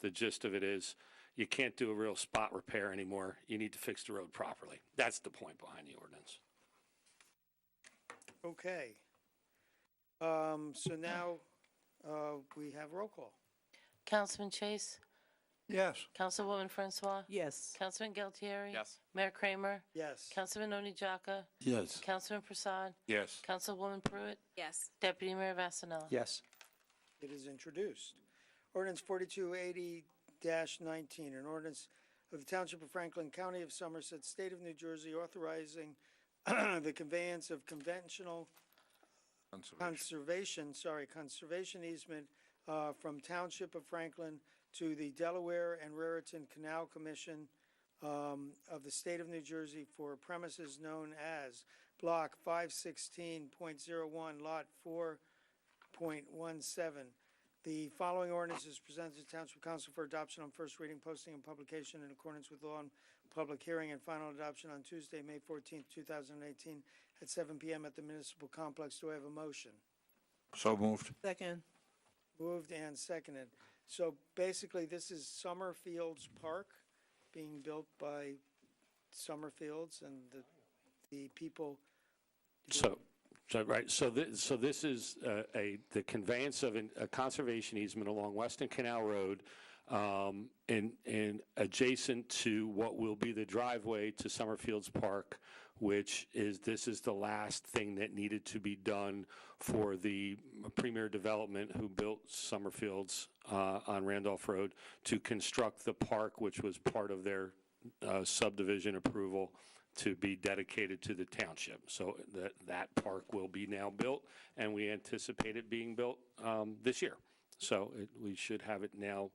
gist of it is you can't do a real spot repair anymore. You need to fix the road properly. That's the point behind the ordinance. Okay. So now we have roll call. Councilman Chase? Yes. Councilwoman Francois? Yes. Councilman Galtieri? Yes. Mayor Kramer? Yes. Councilman Oni Jaka? Yes. Councilman Prasad? Yes. Councilwoman Pruitt? Yes. Deputy Mayor Vasanella? Yes. It is introduced. Ordinance 4280 an ordinance of the Township of Franklin, County of Somerset, State of New Jersey, authorizing the conveyance of conventional conservation easement from Township of Franklin to the Delaware and Raritan Canal Commission of the State of New Jersey for premises known as Block 516.01, Lot 4.17. The following ordinance is presented to Township Council for adoption on first reading, posting, and publication in accordance with law, and public hearing and final adoption on Tuesday, May 14th, 2018, at 7 p.m. at the Municipal Complex. Do I have a motion? So moved. Second. Moved and seconded. So basically, this is Summerfields Park being built by Summerfields and the people. This is the conveyance of a conservation easement along Weston Canal Road, in adjacent to what will be the driveway to Summerfields Park, this is the last thing that needed to be done for the Premier Development who built Summerfields on Randolph Road to construct the park, which was part of their subdivision approval to be dedicated to the township. So that park will be now built, and we anticipate it being built this year. So we should have it now,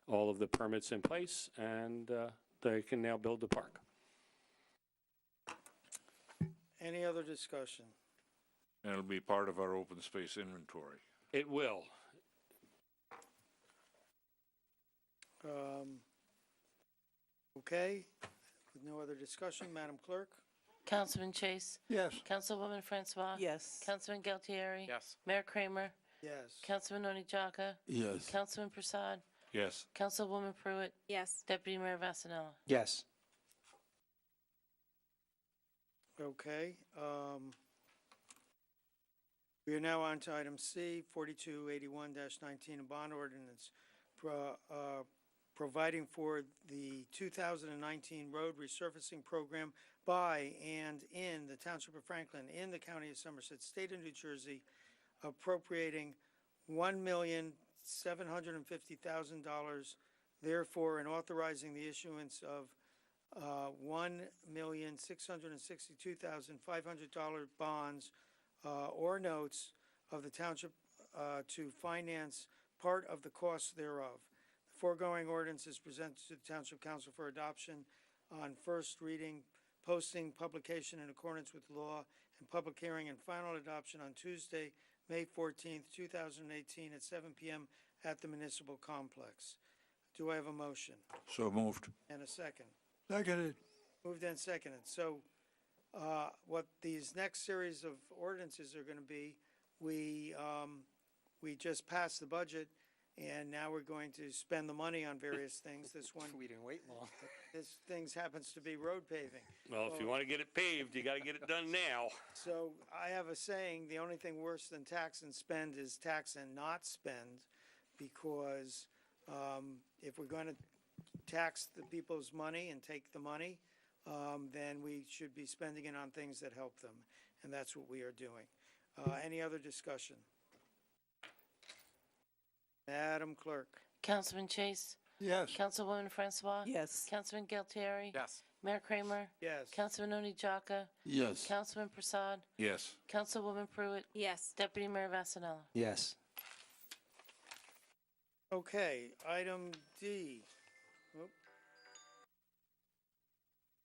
all of the permits in place, and they can now build the park. Any other discussion? And it'll be part of our open space inventory. It will. Okay. With no other discussion, Madam Clerk? Councilman Chase? Yes. Councilwoman Francois? Yes. Councilman Galtieri? Yes. Mayor Kramer? Yes. Councilman Onijaka? Yes. Councilman Prasad? Yes. Councilwoman Pruitt? Yes. Deputy Mayor Vasanella? Yes. Okay. We are now on to item C, 4281-19, a bond ordinance providing for the 2019 road resurfacing program by and in the Township of Franklin, in the County of Somerset, State of New Jersey, appropriating $1,750,000, therefore, and authorizing the issuance of $1,662,500 bonds or notes of the township to finance part of the costs thereof. The foregoing ordinance is presented to the Township Council for adoption on first reading, posting, publication in accordance with law, and public hearing and final adoption on Tuesday, May 14th, 2018, at 7 p.m. at the Municipal Complex. Do I have a motion? So moved. And a second? Seconded. Moved and seconded. So what these next series of ordinances are going to be, we just passed the budget, and now we're going to spend the money on various things. This one, We didn't wait long. this thing happens to be road paving. Well, if you want to get it paved, you got to get it done now. So I have a saying, the only thing worse than tax and spend is tax and not spend, because if we're going to tax the people's money and take the money, then we should be spending it on things that help them, and that's what we are doing. Any other discussion? Madam Clerk? Councilman Chase? Yes. Councilwoman Francois? Yes. Councilman Galtieri? Yes. Mayor Kramer? Yes. Councilman Onijaka? Yes. Councilman Prasad? Yes. Councilwoman Pruitt? Yes. Deputy Mayor Vasanella? Yes. Okay, item D. Oop.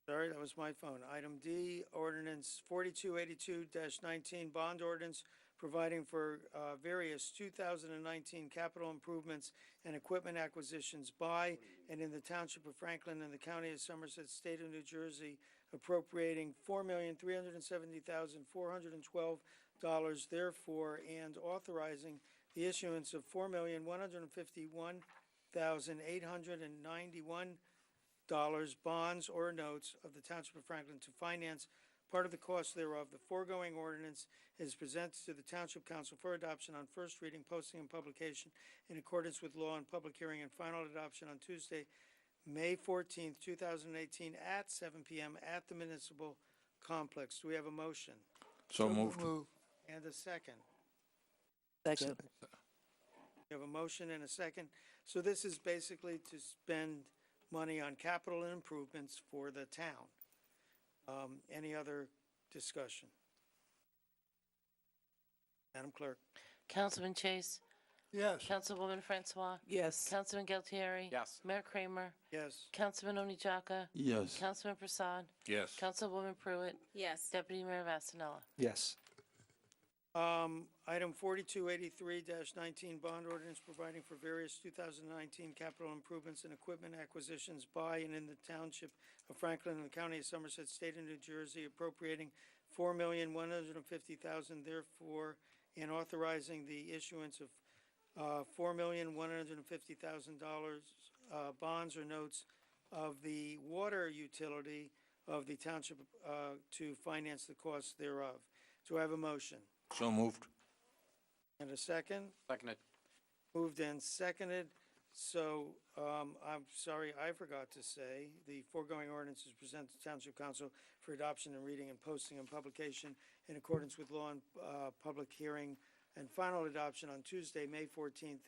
Sorry, that was my phone. Item D, ordinance 4282-19, bond ordinance providing for various 2019 capital improvements and equipment acquisitions by and in the Township of Franklin and the County of Somerset, State of New Jersey, appropriating $4,370,412, therefore, and authorizing the issuance of $4,151,891 bonds or notes of the Township of Franklin to finance part of the cost thereof. The foregoing ordinance is presented to the Township Council for adoption on first reading, posting, and publication in accordance with law, and public hearing and final adoption on Tuesday, May 14th, 2018, at 7 p.m. at the Municipal Complex. Do we have a motion? So moved. And a second? Second. We have a motion and a second. So this is basically to spend money on capital improvements for the town. Any other discussion? Madam Clerk? Councilman Chase. Yes. Councilwoman Francois. Yes. Councilman Galtieri. Yes. Mayor Kramer. Yes. Councilman Onijaka. Yes. Councilman Prasad. Yes. Councilwoman Pruitt. Yes. Deputy Mayor Vasanella. Yes. Item 4283-19, bond ordinance providing for various 2019 capital improvements and equipment acquisitions by and in the Township of Franklin and the County of Somerset, State of New Jersey, appropriating $4,150,000, therefore, and authorizing the issuance of $4,150,000 bonds or notes of the water utility of the township to finance the costs thereof. Do I have a motion? So moved. And a second? Seconded. Moved and seconded. So, I'm sorry, I forgot to say, the foregoing ordinance is presented to Township Council for adoption and reading and posting and publication in accordance with law and public hearing and final adoption on Tuesday, May 14th,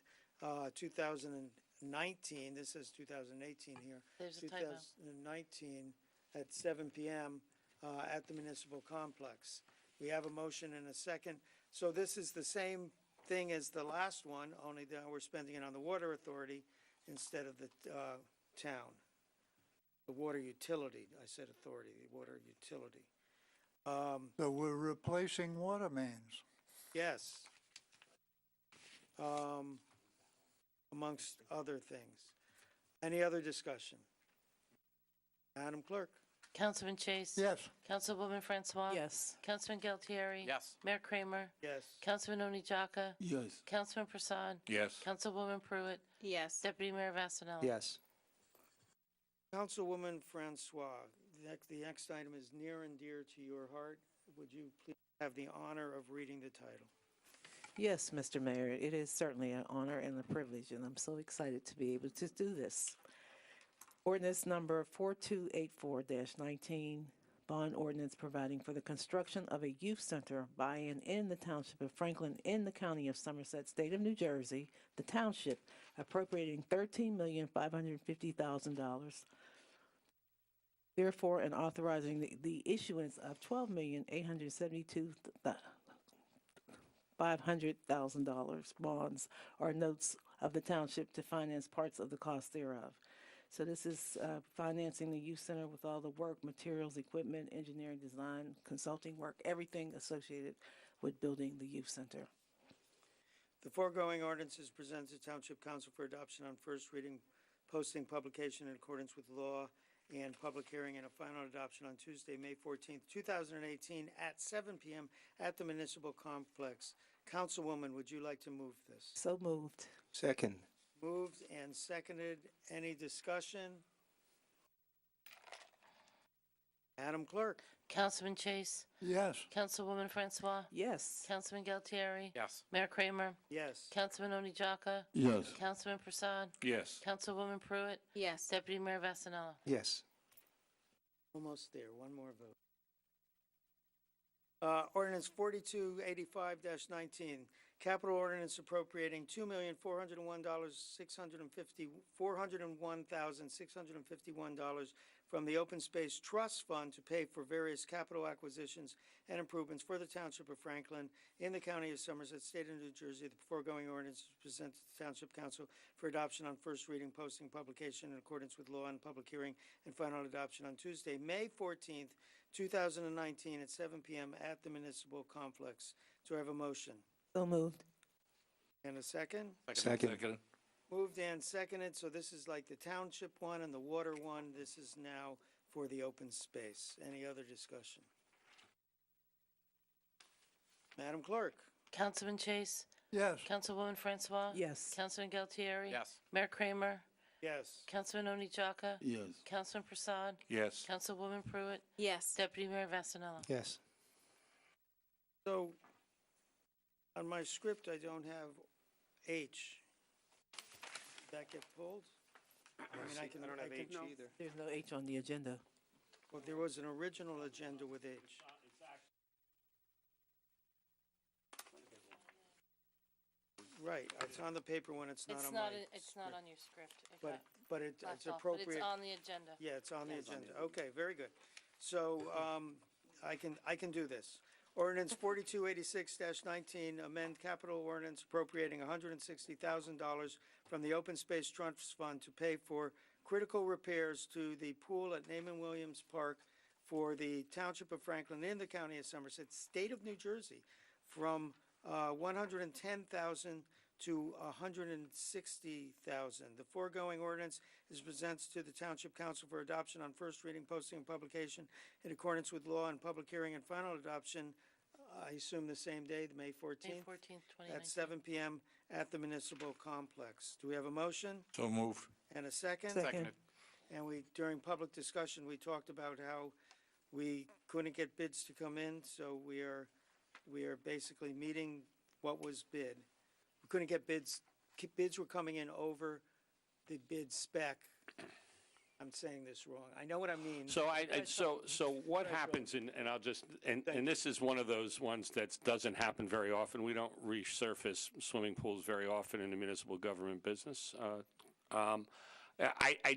2019. This says 2018 here. There's a typo. 2019 at 7 p.m. At the municipal complex. We have a motion and a second. So this is the same thing as the last one, only that we're spending it on the water authority instead of the town. The water utility, I said authority, the water utility. So we're replacing water mains. Yes. Amongst other things. Any other discussion? Madam Clerk? Councilman Chase. Yes. Councilwoman Francois. Yes. Councilman Galtieri. Yes. Mayor Kramer. Yes. Councilman Onijaka. Yes. Councilman Prasad. Yes. Councilwoman Pruitt. Yes. Deputy Mayor Vasanella. Yes. Councilwoman Francois, the next item is near and dear to your heart. Would you please have the honor of reading the title? Yes, Mr. Mayor, it is certainly an honor and a privilege, and I'm so excited to be able to do this. Ordinance number 4284-19, bond ordinance providing for the construction of a youth center by and in the Township of Franklin in the County of Somerset, State of New Jersey, the Township appropriating $13,550,000. Therefore, and authorizing the issuance of $12,872,500,000 bonds or notes of the Township to finance parts of the cost thereof. So this is financing the youth center with all the work, materials, equipment, engineering, design, consulting work, everything associated with building the youth center. The foregoing ordinance is presented to Township Council for adoption on first reading, posting, publication in accordance with law, and public hearing and a final adoption on Tuesday, May 14th, 2018, at 7 p.m. at the Municipal Complex. Councilwoman, would you like to move this? So moved. Second. Moved and seconded. Any discussion? Madam Clerk? Councilman Chase. Yes. Councilwoman Francois. Yes. Councilman Galtieri. Yes. Mayor Kramer. Yes. Councilman Onijaka. Yes. Councilman Prasad. Yes. Councilwoman Pruitt. Yes. Deputy Mayor Vasanella. Yes. Almost there. One more vote. Ordinance 4285-19, capital ordinance appropriating $401,651 from the Open Space Trust Fund to pay for various capital acquisitions and improvements for the Township of Franklin in the County of Somerset, State of New Jersey. The foregoing ordinance is presented to the Township Council for adoption on first reading, posting, publication in accordance with law, and public hearing and final adoption on Tuesday, May 14th, 2019 at 7 p.m. at the Municipal Complex. Do I have a motion? So moved. And a second? Second. Moved and seconded, so this is like the Township one and the water one. This is now for the open space. Any other discussion? Madam Clerk? Councilman Chase. Yes. Councilwoman Francois. Yes. Councilman Galtieri. Yes. Mayor Kramer. Yes. Councilman Onijaka. Yes. Councilman Prasad. Yes. Councilwoman Pruitt. Yes. Deputy Mayor Vasanella. Yes. So, on my script, I don't have H. Did that get pulled? I mean, I don't have H either. There's no H on the agenda. Well, there was an original agenda with H. right, it's on the paper when it's not It's on not, my. it's not on your script. It But, got but it's left off, but appropriate. it's on the agenda. Yeah, it's on the Yes. agenda. Okay, very good. So, I can do this. Ordinance 4286-19, amend capital ordinance appropriating $160,000 from the Open Space Trust Fund to pay for critical repairs to the pool at Naaman Williams Park for the Township of Franklin in the County of Somerset, State of New Jersey, from 110,000 to 160,000. The foregoing ordinance is presented to the Township Council for adoption on first reading, posting, and publication in accordance with law, and public hearing and final adoption, I assume the same day, May 14th? May 14th, 2019. At 7 p.m. at the municipal complex. Do we have a motion? So moved. And a second? Seconded. And during public discussion, we talked about how we couldn't get bids to come in, so we are basically meeting what was bid. We couldn't get bids, bids were coming in over the bid spec. I'm saying this wrong. I know what I mean. So so what happens, and I'll just, and this is one of those ones that doesn't happen very often. We don't resurface swimming pools very often in the municipal government business. I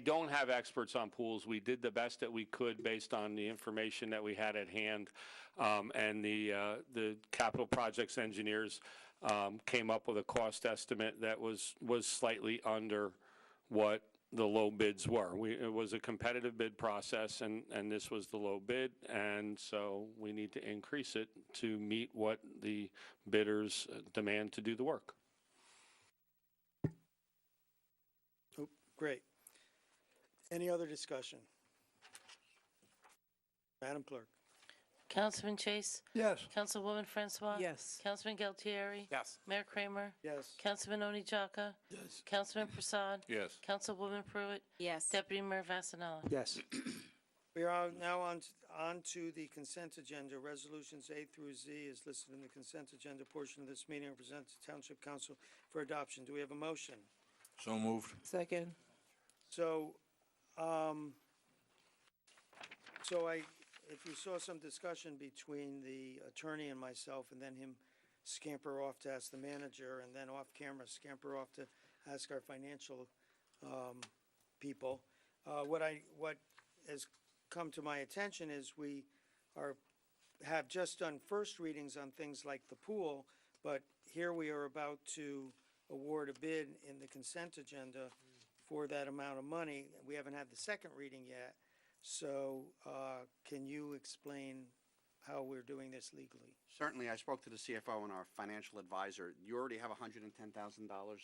don't have experts on pools. We did the best that we could based on the information that we had at hand, and the capital projects engineers came up with a cost estimate that was slightly under what the low bids were. It was a competitive bid process, and this was the low bid, and so we need to increase it to meet what the bidders demand to do the work. Oh, great. Any other discussion? Madam Clerk? Councilman Chase? Yes. Councilwoman Francois? Yes. Councilman Galtieri? Yes. Mayor Kramer? Yes. Councilman Oni Jaka? Yes. Councilman Prasad? Yes. Councilwoman Pruitt? Yes. Deputy Mayor Vasanella? Yes. We are now on to the consent agenda. Resolutions A through Z is listed in the consent agenda portion of this meeting and presented to Township Council for adoption. Do we have a motion? So moved. Second. So, if you saw some discussion between the attorney and myself, and then him scamper off to ask the manager, and then off camera scamper off to ask our financial people, what has come to my attention is we have just done first readings on things like the pool, but here we are about to award a bid in the consent agenda for that amount of money. We haven't had the second reading yet. So can you explain how we're doing this legally? Certainly. I spoke to the CFO and our financial advisor. You already have $110,000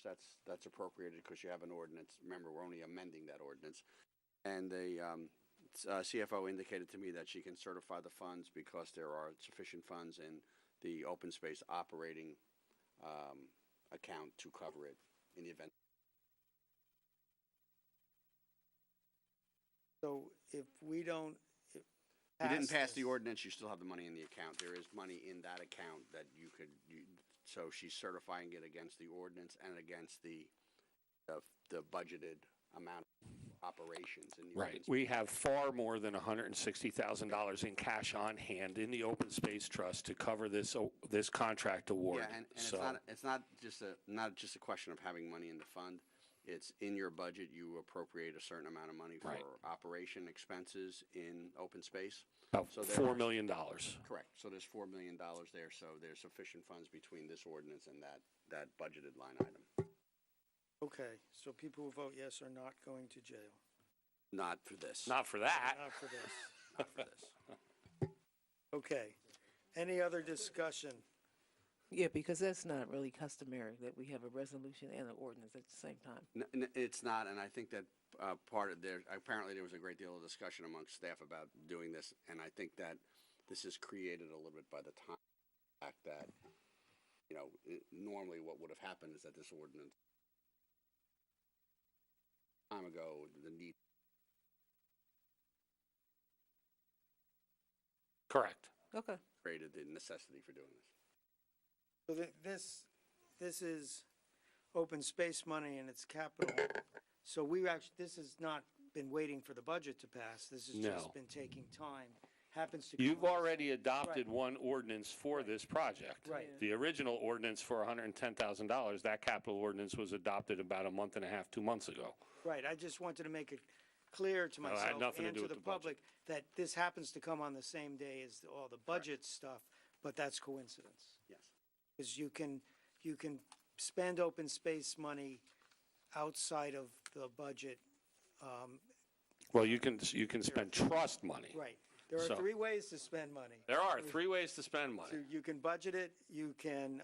that's appropriated because you have an ordinance. Remember, we're only amending that ordinance. And the CFO indicated to me that she can certify the funds because there are sufficient funds in the open space operating account to cover it in the event. So if we don't If you didn't pass this- the ordinance, you still have the money in the account. There is money in that account that you could, so she's certifying it against the ordinance and against the budgeted amount of operations in the Right. open We have far more than $160,000 in cash on hand in the Open Space Trust to cover this contract award. Yeah, and So- it's not just a question of having money in the fund. It's in your budget, you appropriate a certain amount of money for Right. operation expenses in open space. About So there $4 are- million. Correct. So there's $4 million there, so there's sufficient funds between this ordinance and that budgeted line item. Okay, so people who vote yes are not going to jail. Not for this. Not for that. Not for this. Not for this. Okay. Any other discussion? Yeah, because that's not really customary that we have a resolution and an ordinance at the same time. It's not, and I think that apparently there was a great deal of discussion amongst staff about doing this, and I think that this is created a little bit by the time, fact that, normally what would have happened is that this ordinance, time ago, the need. Correct. Okay. Created the necessity for doing this. So this is open space money and it's capital. So this has not been waiting for the budget to pass. This has No. just been taking time. happens to come You've on the already same- adopted Right. one ordinance for this project. Right. The original ordinance for $110,000, that capital ordinance was adopted about a month and a half, 2 months ago. Right, I just wanted to make it clear to No, it had myself nothing to and do to with the the budget. public that this happens to come on the same day as all the budget stuff, but that's coincidence. Yes. Because you can spend open space money outside of the budget. Well, you can spend trust money. Right. There So- are three ways to spend money. There are 3 ways to spend money. So you can budget it, you can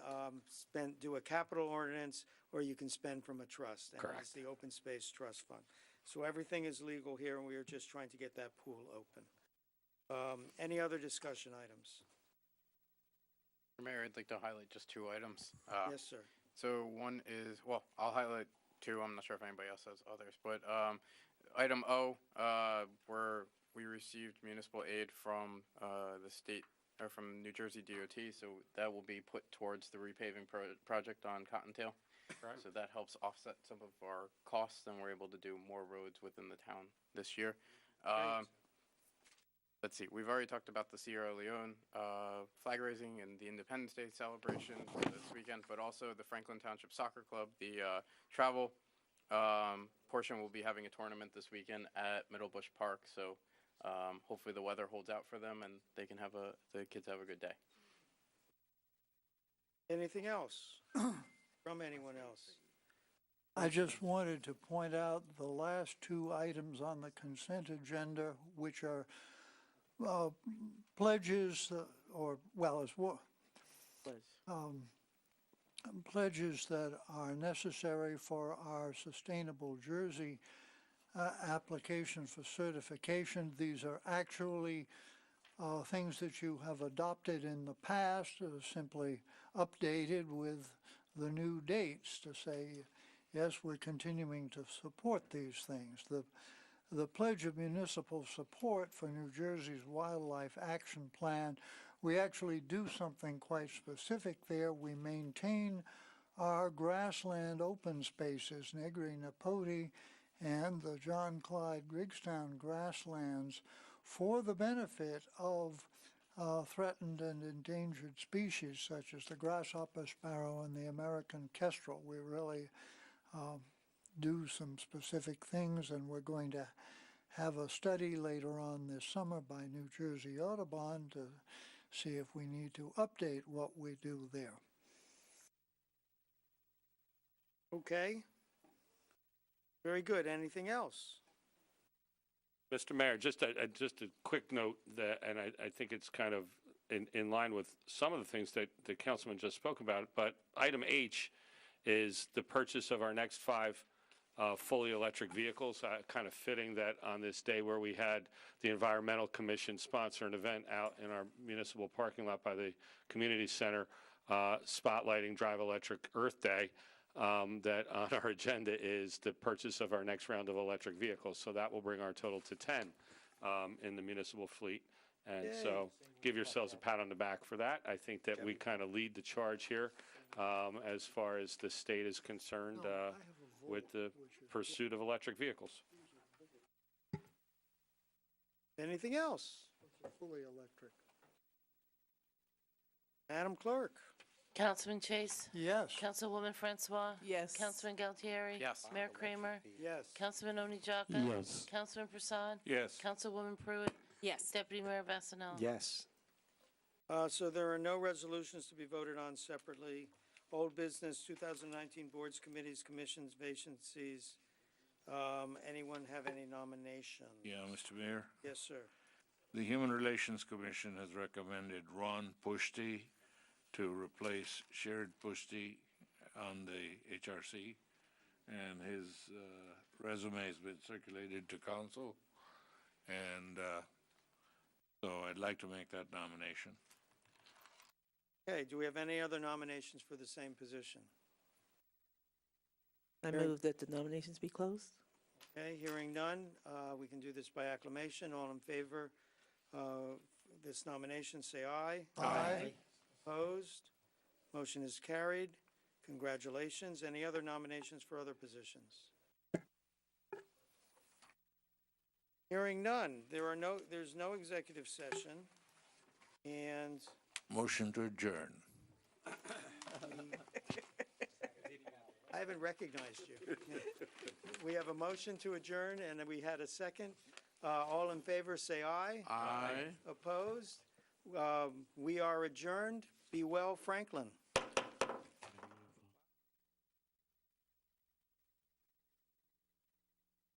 do a capital ordinance, or you can spend from a trust. And Correct. it's the Open Space Trust Fund. So everything is legal here, and we are just trying to get that pool open. Any other discussion items? Mr. Mayor, I'd like to highlight just 2 items. Yes, sir. So one is, well, I'll highlight 2. I'm not sure if anybody else has others, but item O, we received municipal aid from the state or from New Jersey DOT, so that will be put towards the repaving project on Cottontail. Right. So that helps offset some of our costs, and we're able to do more roads within the town this year. Let's see, we've already talked about the Sierra Leone flag raising and the Independence Day celebration this weekend, but also the Franklin Township Soccer Club, the travel portion will be having a tournament this weekend at Middlebush Park, so hopefully the weather holds out for them and they can the kids have a good day. Anything else from anyone else? I just wanted to point out the last 2 items on the consent agenda, which are pledges, pledges that are necessary for our Sustainable Jersey application for certification. These are actually things that you have adopted in the past, simply updated with the new dates to say, yes, we're continuing to support these things. The Pledge of Municipal Support for New Jersey's Wildlife Action Plan, we actually do something quite specific there. We maintain our grassland open spaces, Negri Napoti and the John Clyde Griggstown grasslands, for the benefit of threatened and endangered species such as the grasshopper sparrow and the American kestrel. We really do some specific things, and we're going to have a study later on this summer by New Jersey Audubon to see if we need to update what we do there. Okay. Very good. Anything else? Mr. Mayor, just a quick note that, and I think it's kind of in line with some of the things that the councilman just spoke about, but item H is the purchase of our next 5 fully electric vehicles, kind of fitting that on this day where we had the Environmental Commission sponsor an event out in our municipal parking lot by the community center, spotlighting Drive Electric Earth Day, that on our agenda is the purchase of our next round of electric vehicles. So that will bring our total to 10 in the municipal fleet. And so give yourselves a pat on the back for that. I think that we kind of lead the charge here as far as the state is concerned with the pursuit of electric vehicles. Anything else? Fully electric. Madam Clerk? Councilman Chase? Yes. Councilwoman Francois? Yes. Councilman Galtieri? Yes. Mayor Kramer? Yes. Councilman Onijaka? Yes. Councilman Prasad? Yes. Councilwoman Pruitt? Yes. Deputy Mayor Vasanel? Yes. So there are no resolutions to be voted on separately. Old business, 2019 boards, committees, commissions, vacancies. Anyone have any nominations? Yeah, Mr. Mayor. Yes, sir. The Human Relations Commission has recommended Ron Pushti to replace Sherrod Pushti on the HRC, and his resume has been circulated to council, and so I'd like to make that nomination. Okay, do we have any other nominations for the same position? I move that the nominations be closed. Okay, hearing none, we can do this by acclamation. All in favor of this nomination, say aye. Aye. Opposed? Motion is carried. Congratulations. Any other nominations for other positions? Hearing none, there's no executive session, and Motion to adjourn. I haven't recognized you. We have a motion to adjourn, and we had a second. All in favor, say aye. Aye. Opposed? We are adjourned. Be well, Franklin.